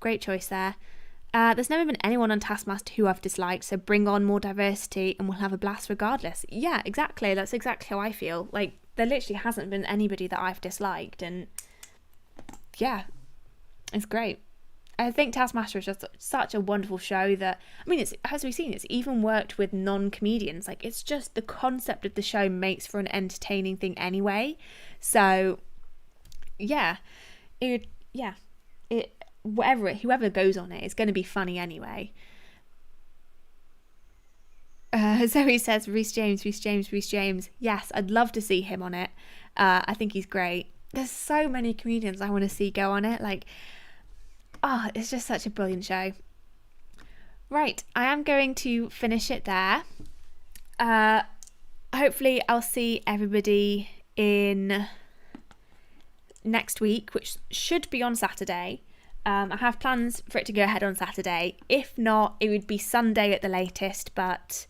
great choice there. There's never been anyone on Taskmaster who I've disliked, so bring on more diversity and we'll have a blast regardless. Yeah, exactly. That's exactly how I feel. Like, there literally hasn't been anybody that I've disliked, and yeah, it's great. I think Taskmaster is just such a wonderful show that, I mean, it's, as we've seen, it's even worked with non-comedians. Like, it's just the concept of the show makes for an entertaining thing anyway. So, yeah, whoever goes on it is going to be funny anyway. Zoe says Rhys James. Yes, I'd love to see him on it. I think he's great. There's so many comedians I want to see go on it. Like, it's just such a brilliant show. Right, I am going to finish it there. Hopefully I'll see everybody in next week, which should be on Saturday. I have plans for it to go ahead on Saturday. If not, it would be Sunday at the latest, but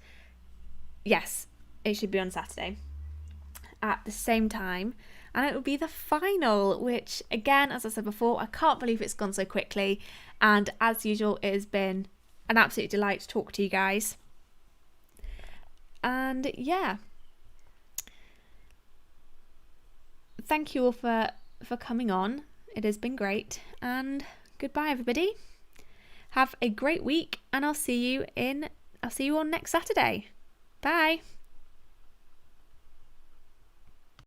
yes, it should be on Saturday at the same time. And it will be the final, which, again, as I said before, I can't believe it's gone so quickly. And as usual, it has been an absolute delight to talk to you guys. And yeah, thank you all for coming on. It has been great. And goodbye, everybody. Have a great week, and I'll see you on next Saturday. Bye.